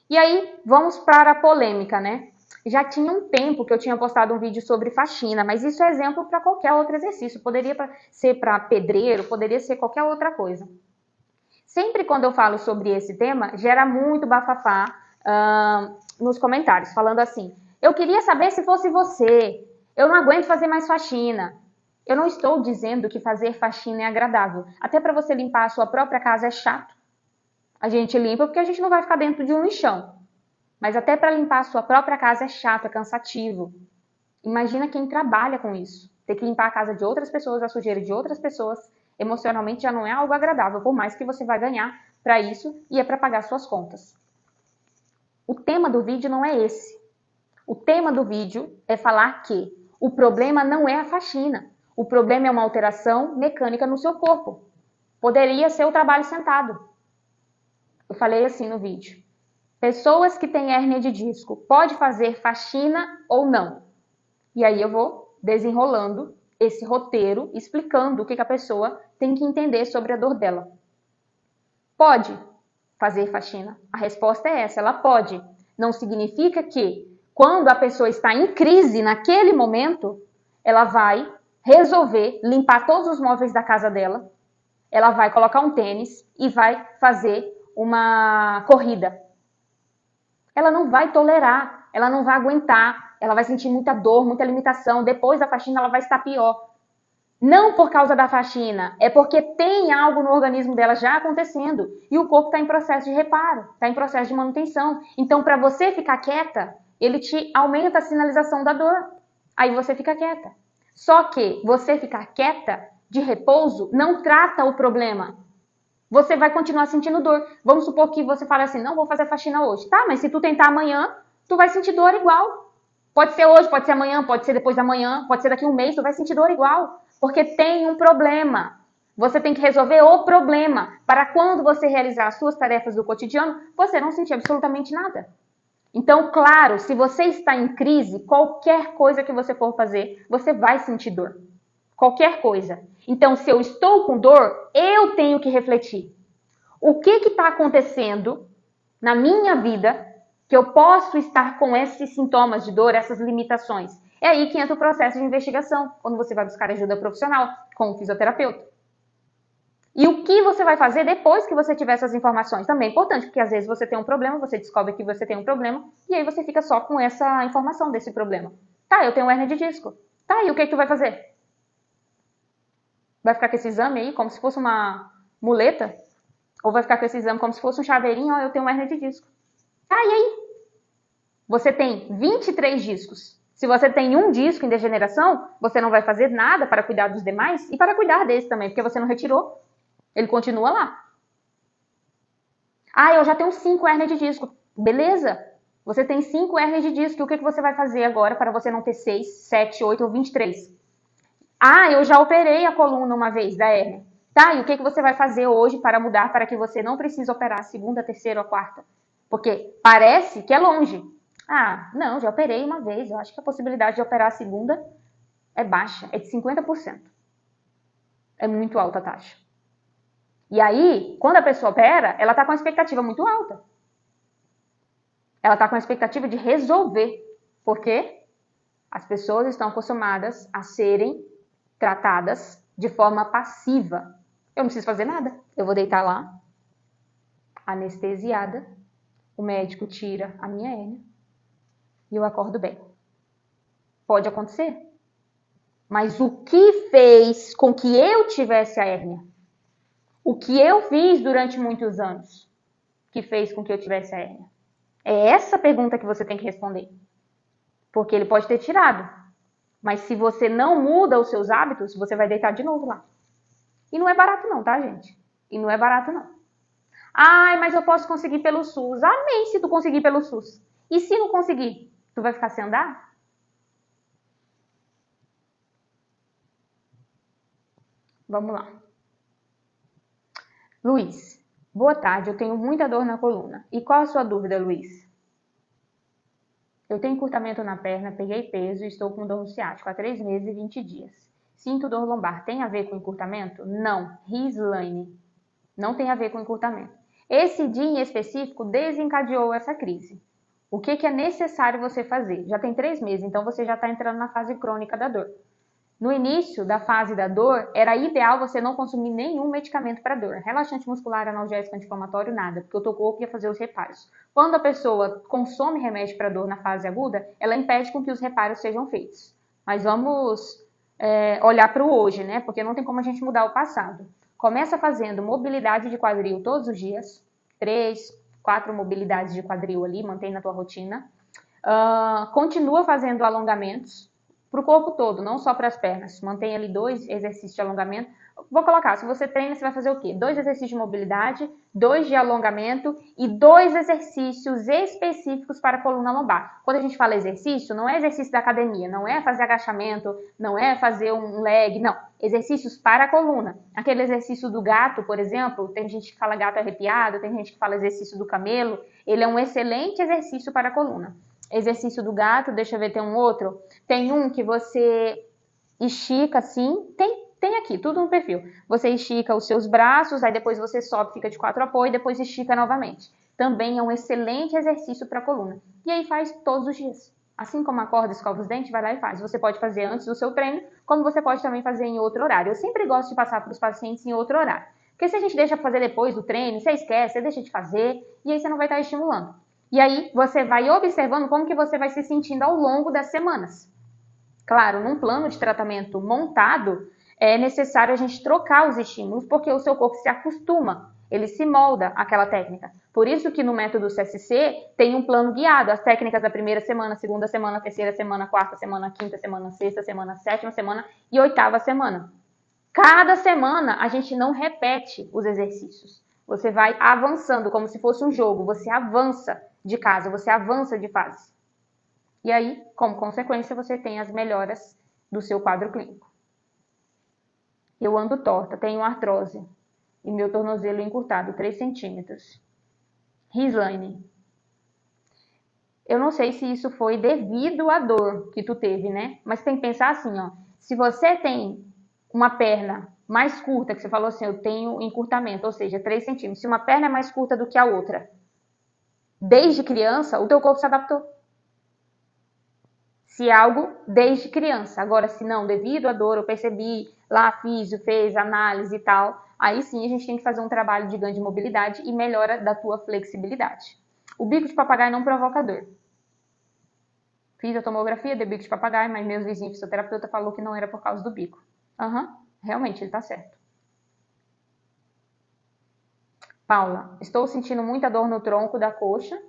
E aí, vamos para a polêmica, né? Já tinha um tempo que eu tinha postado um vídeo sobre faxina, mas isso é exemplo para qualquer outro exercício. Poderia ser para pedreiro, poderia ser qualquer outra coisa. Sempre quando eu falo sobre esse tema, gera muito bafafá nos comentários, falando assim: eu queria saber se fosse você, eu não aguento fazer mais faxina. Eu não estou dizendo que fazer faxina é agradável. Até para você limpar a sua própria casa é chato. A gente limpa porque a gente não vai ficar dentro de um lixão. Mas até para limpar a sua própria casa é chato, é cansativo. Imagina quem trabalha com isso. Ter que limpar a casa de outras pessoas, a sujeira de outras pessoas, emocionalmente já não é algo agradável, por mais que você vai ganhar para isso e é para pagar suas contas. O tema do vídeo não é esse. O tema do vídeo é falar que o problema não é a faxina. O problema é uma alteração mecânica no seu corpo. Poderia ser o trabalho sentado. Eu falei assim no vídeo. Pessoas que têm hérnia de disco, pode fazer faxina ou não? E aí eu vou desenrolando esse roteiro, explicando o que a pessoa tem que entender sobre a dor dela. Pode fazer faxina? A resposta é essa, ela pode. Não significa que quando a pessoa está em crise naquele momento, ela vai resolver limpar todos os móveis da casa dela, ela vai colocar um tênis e vai fazer uma corrida. Ela não vai tolerar, ela não vai aguentar, ela vai sentir muita dor, muita limitação. Depois da faxina ela vai estar pior. Não por causa da faxina, é porque tem algo no organismo dela já acontecendo e o corpo está em processo de reparo, está em processo de manutenção. Então, para você ficar quieta, ele te aumenta a sinalização da dor. Aí você fica quieta. Só que você ficar quieta, de repouso, não trata o problema. Você vai continuar sentindo dor. Vamos supor que você fale assim, não vou fazer faxina hoje. Tá, mas se tu tentar amanhã, tu vai sentir dor igual. Pode ser hoje, pode ser amanhã, pode ser depois da manhã, pode ser daqui a um mês, tu vai sentir dor igual. Porque tem um problema. Você tem que resolver o problema para quando você realizar as suas tarefas do cotidiano, você não sentir absolutamente nada. Então, claro, se você está em crise, qualquer coisa que você for fazer, você vai sentir dor. Qualquer coisa. Então, se eu estou com dor, eu tenho que refletir. O que está acontecendo na minha vida que eu posso estar com esses sintomas de dor, essas limitações? É aí que entra o processo de investigação, quando você vai buscar ajuda profissional, com o fisioterapeuta. E o que você vai fazer depois que você tiver essas informações? Também é importante, porque às vezes você tem um problema, você descobre que você tem um problema, e aí você fica só com essa informação desse problema. Tá, eu tenho hérnia de disco. Tá, e o que tu vai fazer? Vai ficar com esse exame aí como se fosse uma muleta? Ou vai ficar com esse exame como se fosse um chaveirinho? Ó, eu tenho hérnia de disco. Tá, e aí? Você tem 23 discos. Se você tem um disco em degeneração, você não vai fazer nada para cuidar dos demais e para cuidar desse também, porque você não retirou. Ele continua lá. Ah, eu já tenho 5 hérnias de disco. Beleza. Você tem 5 hérnias de disco. E o que você vai fazer agora para você não ter 6, 7, 8 ou 23? Ah, eu já operei a coluna uma vez da hérnia. Tá, e o que você vai fazer hoje para mudar para que você não precise operar a segunda, a terceira ou a quarta? Porque parece que é longe. Ah, não, já operei uma vez. Eu acho que a possibilidade de operar a segunda é baixa, é de 50%. É muito alta a taxa. E aí, quando a pessoa opera, ela está com uma expectativa muito alta. Ela está com a expectativa de resolver. Por quê? As pessoas estão acostumadas a serem tratadas de forma passiva. Eu não preciso fazer nada. Eu vou deitar lá, anestesiada, o médico tira a minha hérnia e eu acordo bem. Pode acontecer. Mas o que fez com que eu tivesse a hérnia? O que eu fiz durante muitos anos que fez com que eu tivesse a hérnia? É essa pergunta que você tem que responder. Porque ele pode ter tirado. Mas se você não muda os seus hábitos, você vai deitar de novo lá. E não é barato não, tá, gente? E não é barato não. Ai, mas eu posso conseguir pelo SUS. Amém se tu conseguir pelo SUS. E se não conseguir? Tu vai ficar sem andar? Vamos lá. Luiz, boa tarde. Eu tenho muita dor na coluna. E qual a sua dúvida, Luiz? Eu tenho encurtamento na perna, peguei peso e estou com dor no ciático há 3 meses e 20 dias. Sinto dor lombar. Tem a ver com encurtamento? Não. Rislaine. Não tem a ver com encurtamento. Esse dia em específico desencadeou essa crise. O que é necessário você fazer? Já tem 3 meses, então você já está entrando na fase crônica da dor. No início da fase da dor, era ideal você não consumir nenhum medicamento para dor. Relaxante muscular, analgésico, anti-inflamatório, nada, porque o teu corpo ia fazer os reparos. Quando a pessoa consome remédio para dor na fase aguda, ela impede com que os reparos sejam feitos. Mas vamos olhar para o hoje, né? Porque não tem como a gente mudar o passado. Começa fazendo mobilidade de quadril todos os dias, 3, 4 mobilidades de quadril ali, mantém na tua rotina. Continua fazendo alongamentos para o corpo todo, não só para as pernas. Mantém ali 2 exercícios de alongamento. Vou colocar, se você treina, você vai fazer o quê? 2 exercícios de mobilidade, 2 de alongamento e 2 exercícios específicos para a coluna lombar. Quando a gente fala exercício, não é exercício da academia, não é fazer agachamento, não é fazer um leg, não. Exercícios para a coluna. Aquele exercício do gato, por exemplo, tem gente que fala gato arrepiado, tem gente que fala exercício do camelo, ele é um excelente exercício para a coluna. Exercício do gato, deixa eu ver, tem um outro. Tem um que você estica assim, tem aqui, tudo no perfil. Você estica os seus braços, aí depois você sobe, fica de 4 apoio, depois estica novamente. Também é um excelente exercício para a coluna. E aí faz todos os dias. Assim como acorda, escova os dentes, vai lá e faz. Você pode fazer antes do seu treino, como você pode também fazer em outro horário. Eu sempre gosto de passar para os pacientes em outro horário. Porque se a gente deixa fazer depois do treino, você esquece, você deixa de fazer, e aí você não vai estar estimulando. E aí você vai observando como que você vai se sentindo ao longo das semanas. Claro, num plano de tratamento montado, é necessário a gente trocar os estímulos, porque o seu corpo se acostuma, ele se molda àquela técnica. Por isso que no método CSC tem um plano guiado, as técnicas da primeira semana, segunda semana, terceira semana, quarta semana, quinta semana, sexta semana, sétima semana e 8ª semana. Cada semana a gente não repete os exercícios. Você vai avançando como se fosse um jogo, você avança de casa, você avança de fase. E aí, como consequência, você tem as melhoras do seu quadro clínico. Eu ando torta, tenho artrose e meu tornozelo encurtado, 3 centímetros. Rislaine, eu não sei se isso foi devido à dor que tu teve, né? Mas tem que pensar assim, ó. Se você tem uma perna mais curta, que você falou assim, eu tenho encurtamento, ou seja, 3 centímetros. Se uma perna é mais curta do que a outra, desde criança, o teu corpo se adaptou. Se algo desde criança. Agora, se não, devido à dor, eu percebi, lá físio, fez análise e tal, aí sim a gente tem que fazer um trabalho de ganho de mobilidade e melhora da tua flexibilidade. O bico de papagaio não provoca dor. Fiz a tomografia de bico de papagaio, mas meu vizinho fisioterapeuta falou que não era por causa do bico. Realmente, ele tá certo. Paula, estou sentindo muita dor no tronco da coxa.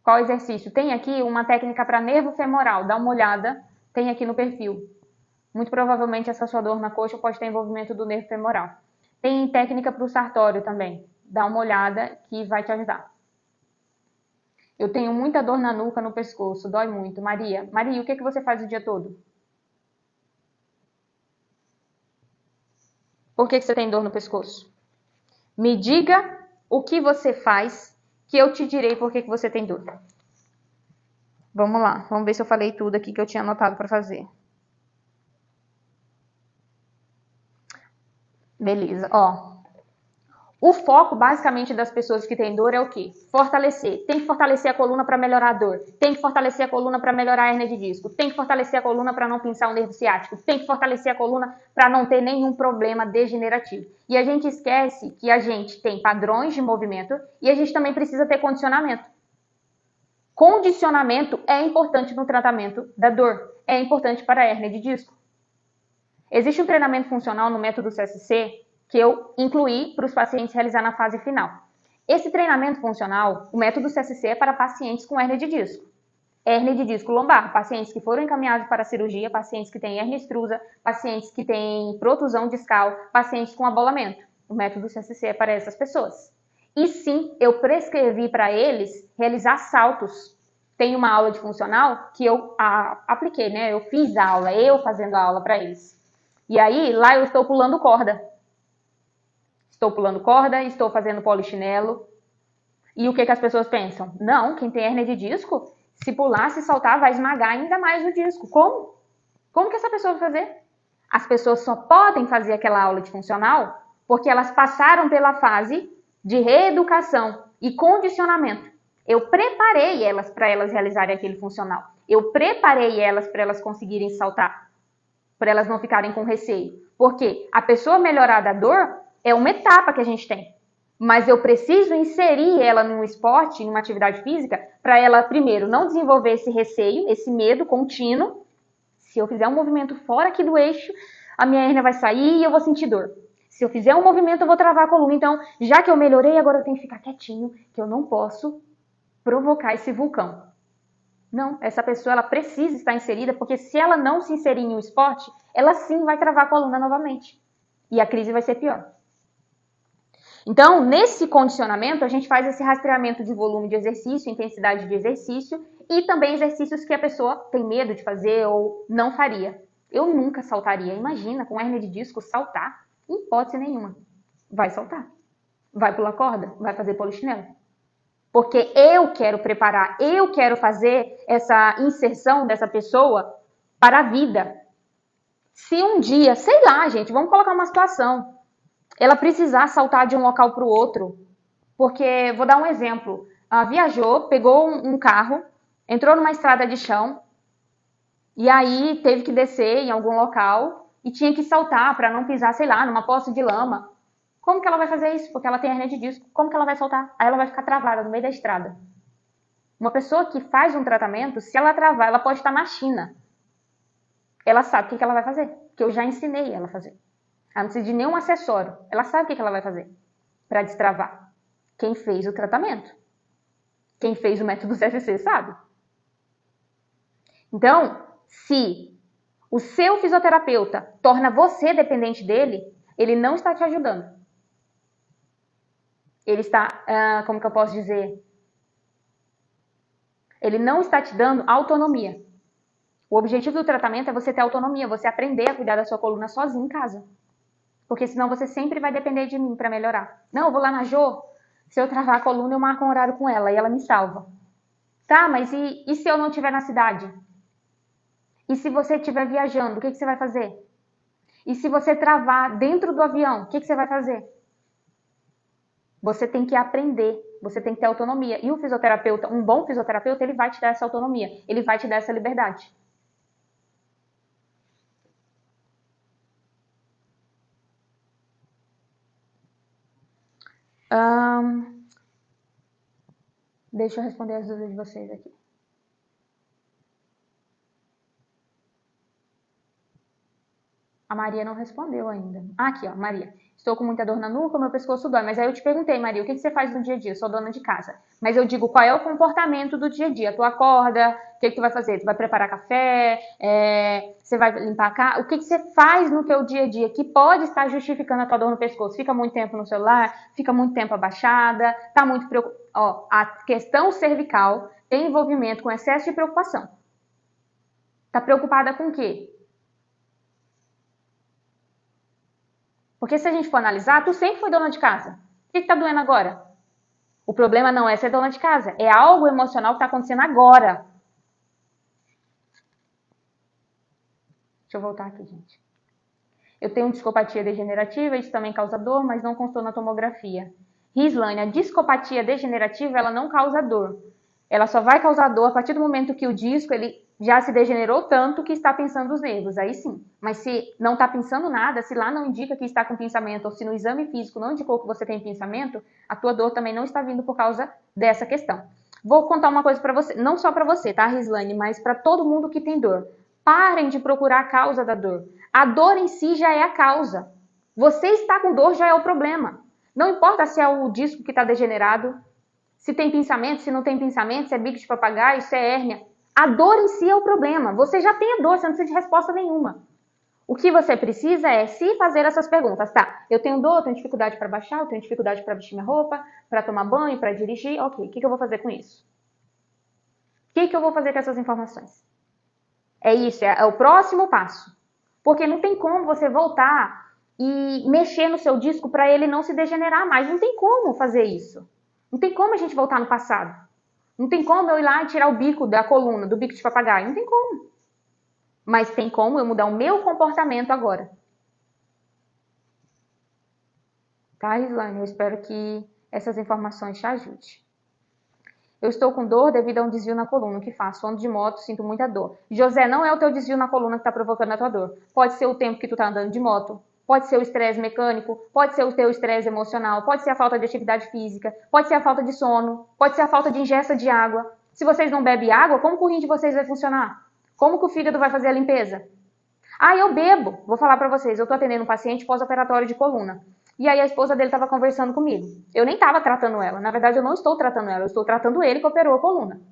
Qual exercício? Tem aqui uma técnica para nervo femoral, dá uma olhada, tem aqui no perfil. Muito provavelmente essa sua dor na coxa pode ter envolvimento do nervo femoral. Tem técnica para o sartório também, dá uma olhada que vai te ajudar. Eu tenho muita dor na nuca, no pescoço, dói muito. Maria, o que você faz o dia todo? Por que você tem dor no pescoço? Me diga o que você faz, que eu te direi por que você tem dor. Vamos lá, vamos ver se eu falei tudo aqui que eu tinha anotado para fazer. Beleza, ó. O foco, basicamente, das pessoas que têm dor é o quê? Fortalecer. Tem que fortalecer a coluna para melhorar a dor. Tem que fortalecer a coluna para melhorar a hernia de disco. Tem que fortalecer a coluna para não pinçar o nervo ciático. Tem que fortalecer a coluna para não ter nenhum problema degenerativo. E a gente esquece que a gente tem padrões de movimento e a gente também precisa ter condicionamento. Condicionamento é importante no tratamento da dor. É importante para a hernia de disco. Existe um treinamento funcional no método CSC que eu incluí para os pacientes realizar na fase final. Esse treinamento funcional, o método CSC, é para pacientes com hernia de disco. Hernia de disco lombar, pacientes que foram encaminhados para a cirurgia, pacientes que têm hernia extrusa, pacientes que têm protusão discal, pacientes com abolamento. O método CSC é para essas pessoas. E sim, eu prescrevi para eles realizar saltos. Tem uma aula de funcional que eu apliquei, né? Eu fiz a aula, eu fazendo a aula para eles. E aí, lá eu estou pulando corda. Estou pulando corda, estou fazendo polichinelo. E o que as pessoas pensam? Não, quem tem hernia de disco, se pular, se saltar, vai esmagar ainda mais o disco. Como? Como que essa pessoa vai fazer? As pessoas só podem fazer aquela aula de funcional porque elas passaram pela fase de reeducação e condicionamento. Eu preparei elas para elas realizarem aquele funcional. Eu preparei elas para elas conseguirem saltar, para elas não ficarem com receio. Porque a pessoa melhorar da dor é uma etapa que a gente tem. Mas eu preciso inserir ela num esporte, numa atividade física, para ela, primeiro, não desenvolver esse receio, esse medo contínuo. Se eu fizer um movimento fora aqui do eixo, a minha hérnia vai sair e eu vou sentir dor. Se eu fizer um movimento, eu vou travar a coluna. Então, já que eu melhorei, agora eu tenho que ficar quietinho, que eu não posso provocar esse vulcão. Não, essa pessoa ela precisa estar inserida, porque se ela não se inserir em um esporte, ela sim vai travar a coluna novamente. E a crise vai ser pior. Então, nesse condicionamento, a gente faz esse rastreamento de volume de exercício, intensidade de exercício e também exercícios que a pessoa tem medo de fazer ou não faria. Eu nunca saltaria. Imagina, com hernia de disco, saltar. Em hipótese nenhuma. Vai saltar. Vai pular corda. Vai fazer polichinelo. Porque eu quero preparar, eu quero fazer essa inserção dessa pessoa para a vida. Se um dia, sei lá, gente, vamos colocar uma situação, ela precisar saltar de um local para o outro, porque, vou dar um exemplo, ela viajou, pegou um carro, entrou numa estrada de chão, e aí teve que descer em algum local e tinha que saltar para não pisar, sei lá, numa poça de lama. Como que ela vai fazer isso? Porque ela tem hernia de disco. Como que ela vai saltar? Aí ela vai ficar travada no meio da estrada. Uma pessoa que faz um tratamento, se ela travar, ela pode estar na China. Ela sabe o que ela vai fazer, que eu já ensinei ela a fazer. Ela não precisa de nenhum acessório. Ela sabe o que ela vai fazer para destravar. Quem fez o tratamento. Quem fez o método CSC sabe. Então, se o seu fisioterapeuta torna você dependente dele, ele não está te ajudando. Ele está, como que eu posso dizer? Ele não está te dando autonomia. O objetivo do tratamento é você ter autonomia, você aprender a cuidar da sua coluna sozinho em casa. Porque senão você sempre vai depender de mim para melhorar. Não, eu vou lá na Jo, se eu travar a coluna eu marco um horário com ela e ela me salva. Tá, mas e se eu não estiver na cidade? E se você estiver viajando, o que você vai fazer? E se você travar dentro do avião, o que você vai fazer? Você tem que aprender, você tem que ter autonomia. E o fisioterapeuta, um bom fisioterapeuta, ele vai te dar essa autonomia, ele vai te dar essa liberdade. Deixa eu responder as dúvidas de vocês aqui. A Maria não respondeu ainda. Aqui, ó, Maria. Estou com muita dor na nuca, meu pescoço dói. Mas aí eu te perguntei, Maria, o que você faz no dia a dia? Eu sou dona de casa. Mas eu digo, qual é o comportamento do dia a dia? Tu acorda, o que tu vai fazer? Tu vai preparar café? Você vai limpar a casa? O que você faz no teu dia a dia que pode estar justificando a tua dor no pescoço? Fica muito tempo no celular? Fica muito tempo abaixada? Tá muito preocupada? Ó, a questão cervical tem envolvimento com excesso de preocupação. Tá preocupada com o quê? Porque se a gente for analisar, tu sempre foi dona de casa. O que tá doendo agora? O problema não é ser dona de casa, é algo emocional que tá acontecendo agora. Deixa eu voltar aqui, gente. Eu tenho discopatia degenerativa, isso também causa dor, mas não constou na tomografia. Rislane, a discopatia degenerativa, ela não causa dor. Ela só vai causar dor a partir do momento que o disco ele já se degenerou tanto que está pensando os nervos, aí sim. Mas se não está pensando nada, se lá não indica que está com pensamento, ou se no exame físico não indicou que você tem pensamento, a tua dor também não está vindo por causa dessa questão. Vou contar uma coisa para você, não só para você, tá, Rislane, mas para todo mundo que tem dor. Parem de procurar a causa da dor. A dor em si já é a causa. Você está com dor já é o problema. Não importa se é o disco que está degenerado, se tem pensamento, se não tem pensamento, se é bico de papagaio, se é hérnia. A dor em si é o problema. Você já tem a dor, você não precisa de resposta nenhuma. O que você precisa é se fazer essas perguntas. Tá, eu tenho dor, eu tenho dificuldade para baixar, eu tenho dificuldade para vestir minha roupa, para tomar banho, para dirigir. Ok, o que eu vou fazer com isso? O que eu vou fazer com essas informações? É isso, é o próximo passo. Porque não tem como você voltar e mexer no seu disco para ele não se degenerar mais. Não tem como fazer isso. Não tem como a gente voltar no passado. Não tem como eu ir lá e tirar o bico da coluna, do bico de papagaio. Não tem como. Mas tem como eu mudar o meu comportamento agora. Tá, Rislane? Eu espero que essas informações te ajudem. Eu estou com dor devido a um desvio na coluna. O que faço? Ando de moto, sinto muita dor. José, não é o teu desvio na coluna que está provocando a tua dor. Pode ser o tempo que tu está andando de moto. Pode ser o estresse mecânico, pode ser o teu estresse emocional, pode ser a falta de atividade física, pode ser a falta de sono, pode ser a falta de ingesta de água. Se vocês não bebem água, como que o rim de vocês vai funcionar? Como que o fígado vai fazer a limpeza? Ah, eu bebo. Vou falar pra vocês, eu tô atendendo um paciente pós-operatório de coluna. E aí a esposa dele estava conversando comigo. Eu nem estava tratando ela. Na verdade, eu não estou tratando ela. Eu estou tratando ele que operou a coluna.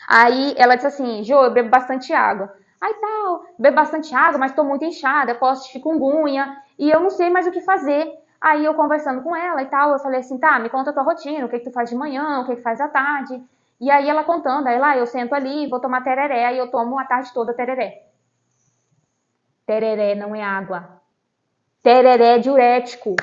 Aí ela disse assim, Jô, eu bebo bastante água. Aí tal, bebo bastante água, mas estou muito inchada, posso de chikungunya. E eu não sei mais o que fazer. Aí eu conversando com ela e tal, eu falei assim, tá, me conta a tua rotina, o que tu faz de manhã, o que faz à tarde. E aí ela contando, aí lá eu sento ali, vou tomar tereré, aí eu tomo a tarde toda tereré. Tereré não é água. Tereré é diurético.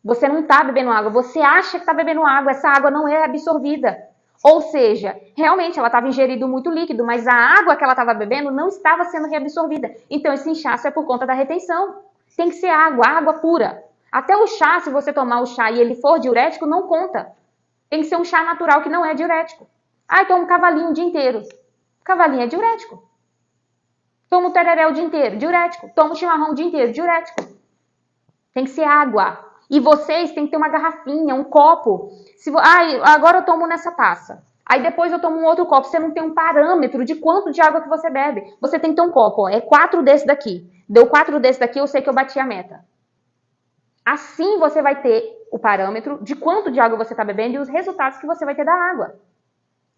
Você não está bebendo água, você acha que está bebendo água, essa água não é absorvida. Ou seja, realmente ela estava ingerindo muito líquido, mas a água que ela estava bebendo não estava sendo reabsorvida. Então esse inchaço é por conta da retenção. Tem que ser água, água pura. Até o chá, se você tomar o chá e ele for diurético, não conta. Tem que ser um chá natural que não é diurético. Ah, toma um cavalinho o dia inteiro. Cavalinho é diurético. Toma o tereré o dia inteiro, diurético. Toma o chimarrão o dia inteiro, diurético. Tem que ser água. E vocês têm que ter uma garrafinha, um copo. Agora eu tomo nessa taça. Aí depois eu tomo um outro copo. Você não tem um parâmetro de quanto de água que você bebe. Você tem que ter um copo. Ó. É 4 desse daqui. Deu 4 desse daqui, eu sei que eu bati a meta. Assim você vai ter o parâmetro de quanto de água você está bebendo e os resultados que você vai ter da água.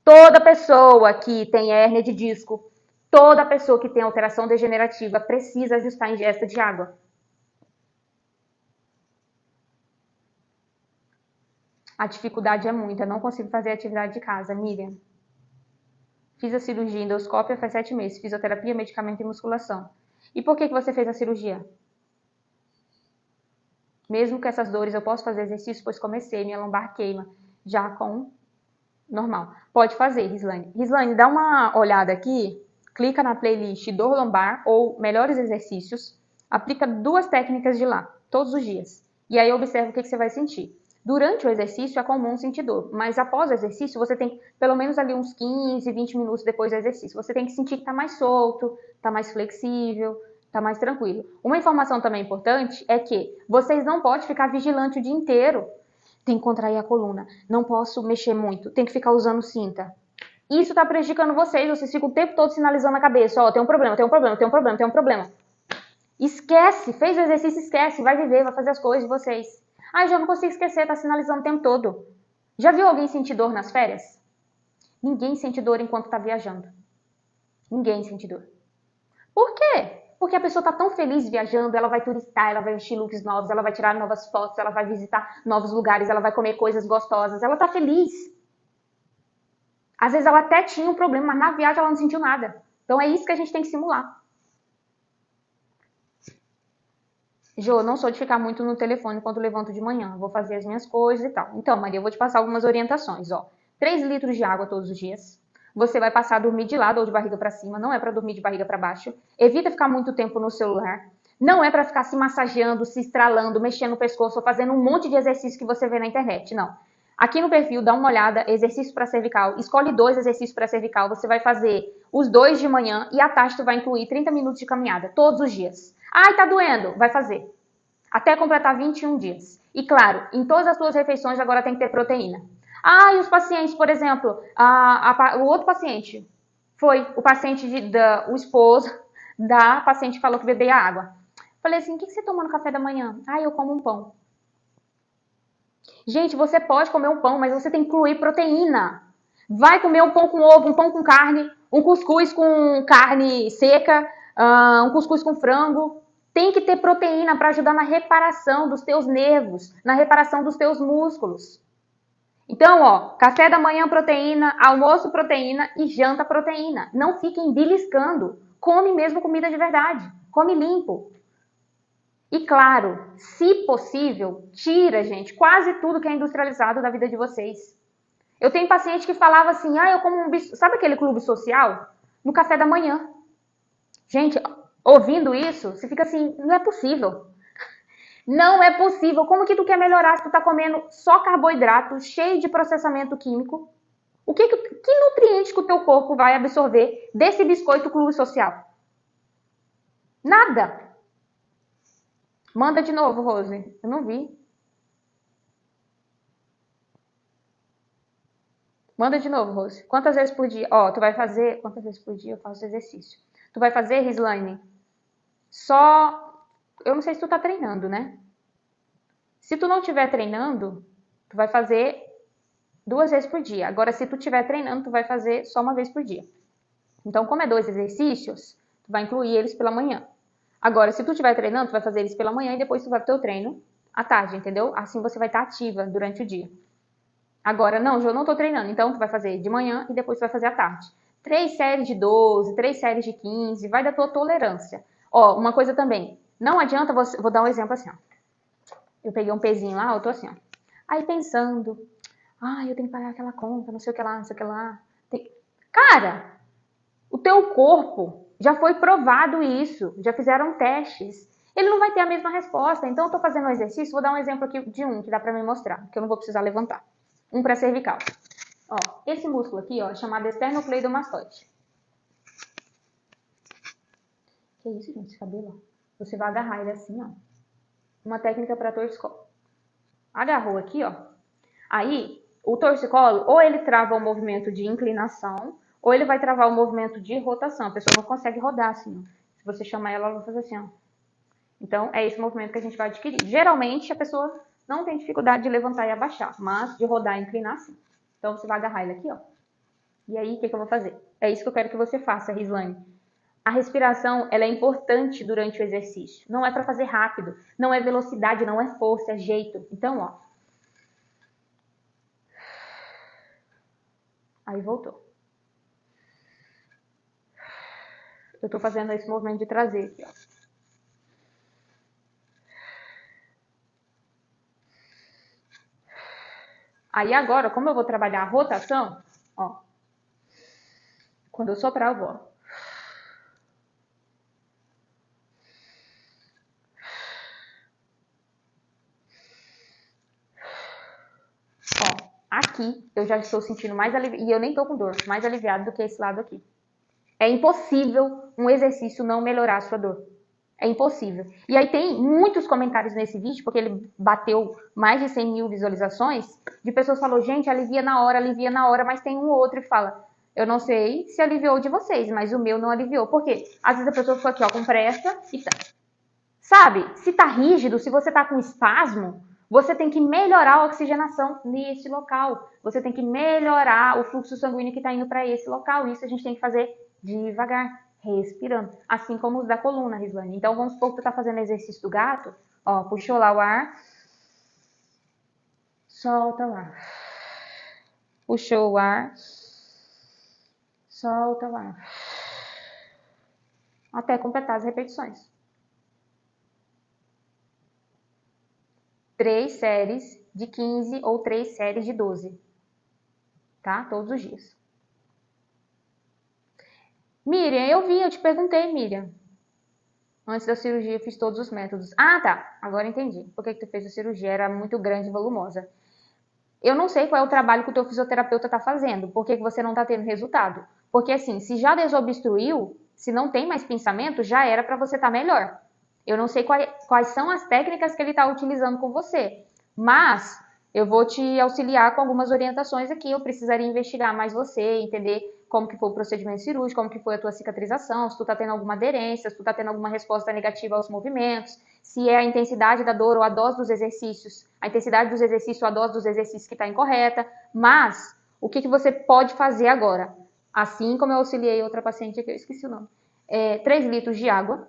Toda pessoa que tem hérnia de disco, toda pessoa que tem alteração degenerativa precisa ajustar a ingesta de água. A dificuldade é muita, não consigo fazer atividade de casa. Miriam, fiz a cirurgia endoscópia faz 7 meses, fisioterapia, medicamento e musculação. E por que você fez a cirurgia? Mesmo com essas dores, eu posso fazer exercício, pois comecei, minha lombar queima, já com normal. Pode fazer, Rislane. Rislane, dá uma olhada aqui, clica na playlist dor lombar ou melhores exercícios, aplica 2 técnicas de lá, todos os dias. E aí observa o que você vai sentir. Durante o exercício é comum sentir dor, mas após o exercício você tem pelo menos ali uns 15, 20 minutos depois do exercício. Você tem que sentir que está mais solto, está mais flexível, está mais tranquilo. Uma informação também importante é que vocês não podem ficar vigilante o dia inteiro. Tem que contrair a coluna, não posso mexer muito, tem que ficar usando cinta. Isso está prejudicando vocês ficam o tempo todo sinalizando na cabeça, ó, tem um problema, tem um problema, tem um problema, tem um problema. Esquece, fez o exercício, esquece, vai viver, vai fazer as coisas de vocês. Ah, já não consigo esquecer, tá sinalizando o tempo todo. Já viu alguém sentir dor nas férias? Ninguém sente dor enquanto tá viajando. Ninguém sente dor. Por quê? Porque a pessoa tá tão feliz viajando, ela vai turistar, ela vai vestir looks novos, ela vai tirar novas fotos, ela vai visitar novos lugares, ela vai comer coisas gostosas, ela tá feliz. Às vezes ela até tinha um problema, mas na viagem ela não sentiu nada. Então é isso que a gente tem que simular. Jô, não sou de ficar muito no telefone quando levanto de manhã. Vou fazer as minhas coisas e tal. Então, Maria, eu vou te passar algumas orientações. Ó, 3 litros de água todos os dias. Você vai passar a dormir de lado ou de barriga para cima. Não é para dormir de barriga para baixo. Evita ficar muito tempo no celular. Não é para ficar se massageando, se estralando, mexendo no pescoço ou fazendo um monte de exercício que você vê na internet, não. Aqui no perfil, dá uma olhada, exercício para cervical, escolhe 2 exercícios para cervical, você vai fazer os 2 de manhã e à tarde tu vai incluir 30 minutos de caminhada, todos os dias. Ai, tá doendo? Vai fazer. Até completar 21 dias. E claro, em todas as suas refeições agora tem que ter proteína. Ah, e os pacientes, por exemplo, o outro paciente foi o paciente, o esposo da paciente que falou que bebia água. Falei assim, o que você toma no café da manhã? Ah, eu como um pão. Gente, você pode comer um pão, mas você tem que incluir proteína. Vai comer um pão com ovo, um pão com carne, um cuscuz com carne seca, um cuscuz com frango. Tem que ter proteína para ajudar na reparação dos teus nervos, na reparação dos teus músculos. Então, ó, café da manhã proteína, almoço proteína e janta proteína. Não fiquem beliscando. Come mesmo comida de verdade. Come limpo. E claro, se possível, tira, gente, quase tudo que é industrializado da vida de vocês. Eu tenho paciente que falava assim, eu como um biscoito, sabe aquele clube social? No café da manhã. Gente, ouvindo isso, você fica assim, não é possível. Não é possível. Como que tu quer melhorar se tu tá comendo só carboidrato, cheio de processamento químico? Que nutriente que o teu corpo vai absorver desse biscoito clube social? Nada. Manda de novo, Rose. Eu não vi. Manda de novo, Rose. Quantas vezes por dia? Ó, tu vai fazer... Quantas vezes por dia eu faço exercício? Tu vai fazer, Rislaine? Só... Eu não sei se tu tá treinando, né? Se tu não estiver treinando, tu vai fazer 2 vezes por dia. Agora, se tu estiver treinando, tu vai fazer só 1 vez por dia. Então, como é 2 exercícios, tu vai incluir eles pela manhã. Agora, se tu estiver treinando, tu vai fazer eles pela manhã e depois tu vai pro teu treino à tarde, entendeu? Assim você vai estar ativa durante o dia. Agora, não, eu não tô treinando, então tu vai fazer de manhã e depois tu vai fazer à tarde. 3 séries de 12, 3 séries de 15, vai da tua tolerância. Ó, uma coisa também, não adianta você... Vou dar um exemplo assim, ó. Eu peguei um pezinho lá, eu tô assim, ó. Aí pensando, eu tenho que pagar aquela conta, não sei o que lá, não sei o que lá. Cara, o teu corpo, já foi provado isso, já fizeram testes. Ele não vai ter a mesma resposta. Então, eu tô fazendo um exercício, vou dar um exemplo aqui de um que dá pra me mostrar, que eu não vou precisar levantar. Um pra cervical. Ó, esse músculo aqui, ó, é chamado esternocleidomastoide. Que isso, gente, esse cabelo, ó. Você vai agarrar ele assim, ó. Uma técnica para torcicolo. Agarrou aqui, ó. Aí, o torcicolo, ou ele trava o movimento de inclinação, ou ele vai travar o movimento de rotação. A pessoa não consegue rodar assim, ó. Se você chamar ela, ela vai fazer assim, ó. Então, é esse movimento que a gente vai adquirir. Geralmente, a pessoa não tem dificuldade de levantar e abaixar, mas de rodar e inclinar, sim. Então, você vai agarrar ele aqui, ó. E aí, o que eu vou fazer? É isso que eu quero que você faça, Rislane. A respiração, ela é importante durante o exercício. Não é para fazer rápido, não é velocidade, não é força, é jeito. Então, ó. Aí voltou. Eu tô fazendo esse movimento de trazer aqui, ó. Aí agora, como eu vou trabalhar a rotação, ó. Quando eu soprar, eu vou. Ó, aqui eu já estou sentindo mais aliviado, e eu nem tô com dor, mais aliviado do que esse lado aqui. É impossível um exercício não melhorar a sua dor. É impossível. E aí tem muitos comentários nesse vídeo, porque ele bateu mais de 100 mil visualizações, de pessoas que falaram, gente, alivia na hora, mas tem um outro que fala, eu não sei se aliviou de vocês, mas o meu não aliviou. Por quê? Às vezes a pessoa ficou aqui, ó, com pressa e tá. Sabe, se tá rígido, se você tá com espasmo, você tem que melhorar a oxigenação nesse local. Você tem que melhorar o fluxo sanguíneo que tá indo para esse local. Isso a gente tem que fazer devagar, respirando. Assim como os da coluna, Rislane. Então, vamos supor que tu tá fazendo exercício do gato. Ó, puxou lá o ar. Solta o ar. Puxou o ar. Solta o ar. Até completar as repetições. 3 séries de 15 ou 3 séries de 12. Tá? Todos os dias. Miriam, eu te perguntei, Miriam. Antes da cirurgia eu fiz todos os métodos. Ah, tá. Agora entendi. Por que tu fez a cirurgia? Era muito grande e volumosa. Eu não sei qual é o trabalho que o teu fisioterapeuta está fazendo. Por que você não está tendo resultado? Porque assim, se já desobstruiu, se não tem mais pinçamento, já era para você estar melhor. Eu não sei quais são as técnicas que ele está utilizando com você. Mas eu vou te auxiliar com algumas orientações aqui. Eu precisaria investigar mais você, entender como que foi o procedimento cirúrgico, como que foi a tua cicatrização, se tu tá tendo alguma aderência, se tu tá tendo alguma resposta negativa aos movimentos, se é a intensidade da dor ou a dose dos exercícios, a intensidade dos exercícios ou a dose dos exercícios que está incorreta. Mas, o que você pode fazer agora? Assim como eu auxiliei outra paciente aqui, eu esqueci o nome. 3 litros de água.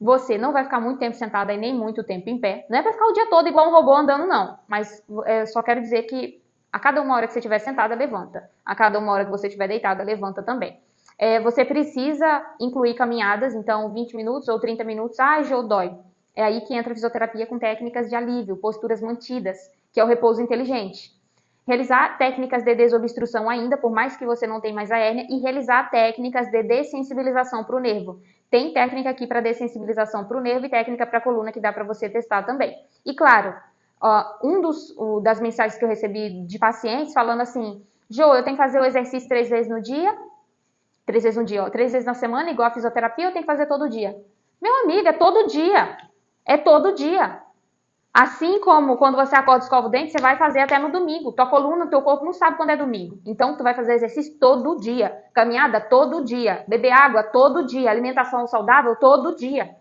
Você não vai ficar muito tempo sentada e nem muito tempo em pé. Não é para ficar o dia todo igual um robô andando, não. Mas só quero dizer que a cada 1 hora que você estiver sentada, levanta. A cada 1 hora que você estiver deitada, levanta também. Você precisa incluir caminhadas, então 20 minutos ou 30 minutos. Ai, Jô, dói. É aí que entra a fisioterapia com técnicas de alívio, posturas mantidas, que é o repouso inteligente. Realizar técnicas de desobstrução ainda, por mais que você não tenha mais a hérnia, e realizar técnicas de dessensibilização para o nervo. Tem técnica aqui para dessensibilização para o nervo e técnica para a coluna que dá para você testar também. E claro, das mensagens que eu recebi de pacientes falando assim, Jô, eu tenho que fazer o exercício 3 vezes no dia, 3 vezes no dia, ó, 3 vezes na semana, igual a fisioterapia, eu tenho que fazer todo dia. Meu amigo, é todo dia. É todo dia. Assim como quando você acorda e escova o dente, você vai fazer até no domingo. Tua coluna, teu corpo não sabe quando é domingo. Então, tu vai fazer exercício todo dia. Caminhada todo dia. Beber água todo dia. Alimentação saudável todo dia.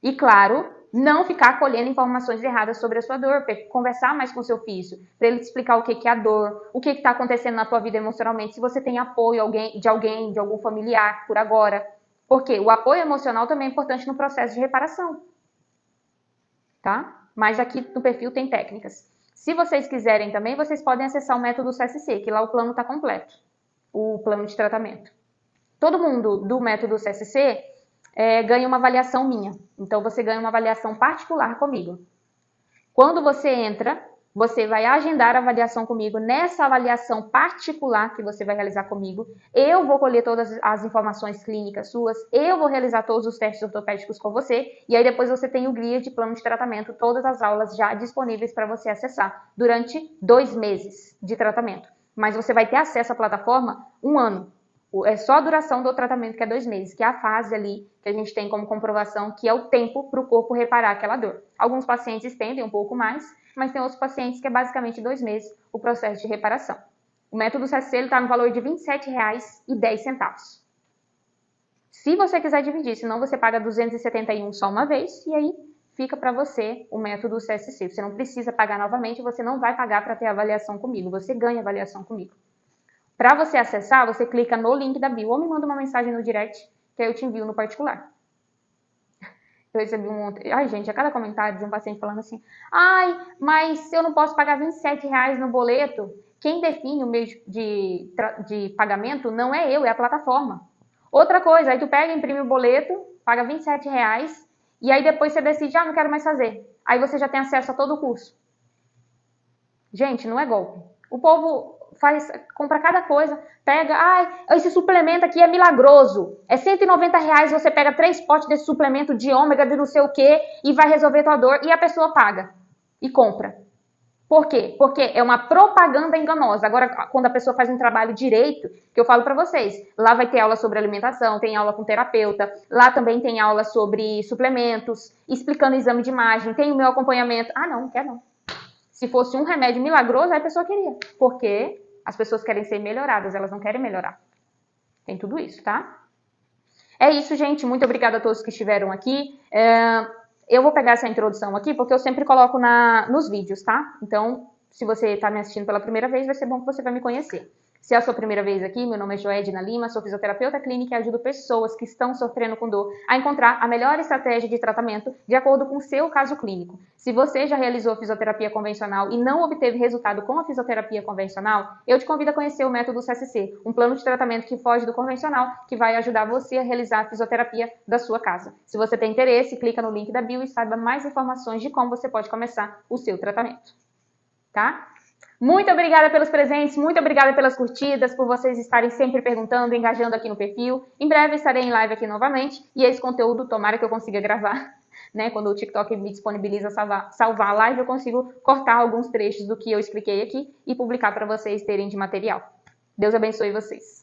E claro, não ficar colhendo informações erradas sobre a sua dor. Conversar mais com o seu filho, para ele te explicar o que é a dor, o que está acontecendo na tua vida emocionalmente, se você tem apoio de algum familiar por agora. Porque o apoio emocional também é importante no processo de reparação. Tá? Mas aqui no perfil tem técnicas. Se vocês quiserem também, vocês podem acessar o método CSC, que lá o plano está completo, o plano de tratamento. Todo mundo do método CSC ganha uma avaliação minha. Então, você ganha uma avaliação particular comigo. Quando você entra, você vai agendar a avaliação comigo. Nessa avaliação particular que você vai realizar comigo, eu vou colher todas as informações clínicas suas, eu vou realizar todos os testes ortopédicos com você, e aí depois você tem o guia de plano de tratamento, todas as aulas já disponíveis para você acessar durante 2 meses de tratamento. Mas você vai ter acesso à plataforma 1 ano. É só a duração do tratamento, que é 2 meses, que é a fase ali que a gente tem como comprovação, que é o tempo para o corpo reparar aquela dor. Alguns pacientes estendem um pouco mais, mas tem outros pacientes que é basicamente 2 meses o processo de reparação. O método CSC está no valor de R$ 27,10. Se você quiser dividir, senão você paga 271 só uma vez, e aí fica para você o método CSC. Você não precisa pagar novamente, você não vai pagar para ter avaliação comigo, você ganha avaliação comigo. Para você acessar, você clica no link da bio ou me manda uma mensagem no direct, que aí eu te envio no particular. Eu recebi Ai, gente, a cada comentário de um paciente falando assim, ai, mas eu não posso pagar R$ 27 no boleto. Quem define o meio de pagamento não é eu, é a plataforma. Outra coisa, aí tu pega, imprime o boleto, paga R$ 27, e aí depois você decide, não quero mais fazer. Aí você já tem acesso a todo o curso. Gente, não é golpe. O povo compra cada coisa, pega, esse suplemento aqui é milagroso, é R$190, você pega 3 potes desse suplemento de ômega, de não sei o que, e vai resolver tua dor, e a pessoa paga, e compra. Por quê? Porque é uma propaganda enganosa. Agora, quando a pessoa faz um trabalho direito, que eu falo pra vocês, lá vai ter aula sobre alimentação, tem aula com terapeuta, lá também tem aula sobre suplementos, explicando o exame de imagem, tem o meu acompanhamento. Não quer não. Se fosse um remédio milagroso, aí a pessoa queria. Porque as pessoas querem ser melhoradas, elas não querem melhorar. Tem tudo isso, tá? É isso, gente. Muito obrigada a todos que estiveram aqui. Eu vou pegar essa introdução aqui, porque eu sempre coloco nos vídeos, tá? Então, se você está me assistindo pela primeira vez, vai ser bom que você vai me conhecer. Se é a sua primeira vez aqui, meu nome é Joedna Lima, sou fisioterapeuta clínica e ajudo pessoas que estão sofrendo com dor a encontrar a melhor estratégia de tratamento de acordo com o seu caso clínico. Se você já realizou fisioterapia convencional e não obteve resultado com a fisioterapia convencional, eu te convido a conhecer o método CSC, um plano de tratamento que foge do convencional, que vai ajudar você a realizar a fisioterapia da sua casa. Se você tem interesse, clica no link da bio e saiba mais informações de como você pode começar o seu tratamento. Tá? Muito obrigada pelos presentes, muito obrigada pelas curtidas, por vocês estarem sempre perguntando, engajando aqui no perfil. Em breve estarei em live aqui novamente e esse conteúdo, tomara que eu consiga gravar, né? Quando o TikTok me disponibiliza salvar a live, eu consigo cortar alguns trechos do que eu expliquei aqui e publicar para vocês terem de material. Deus abençoe vocês.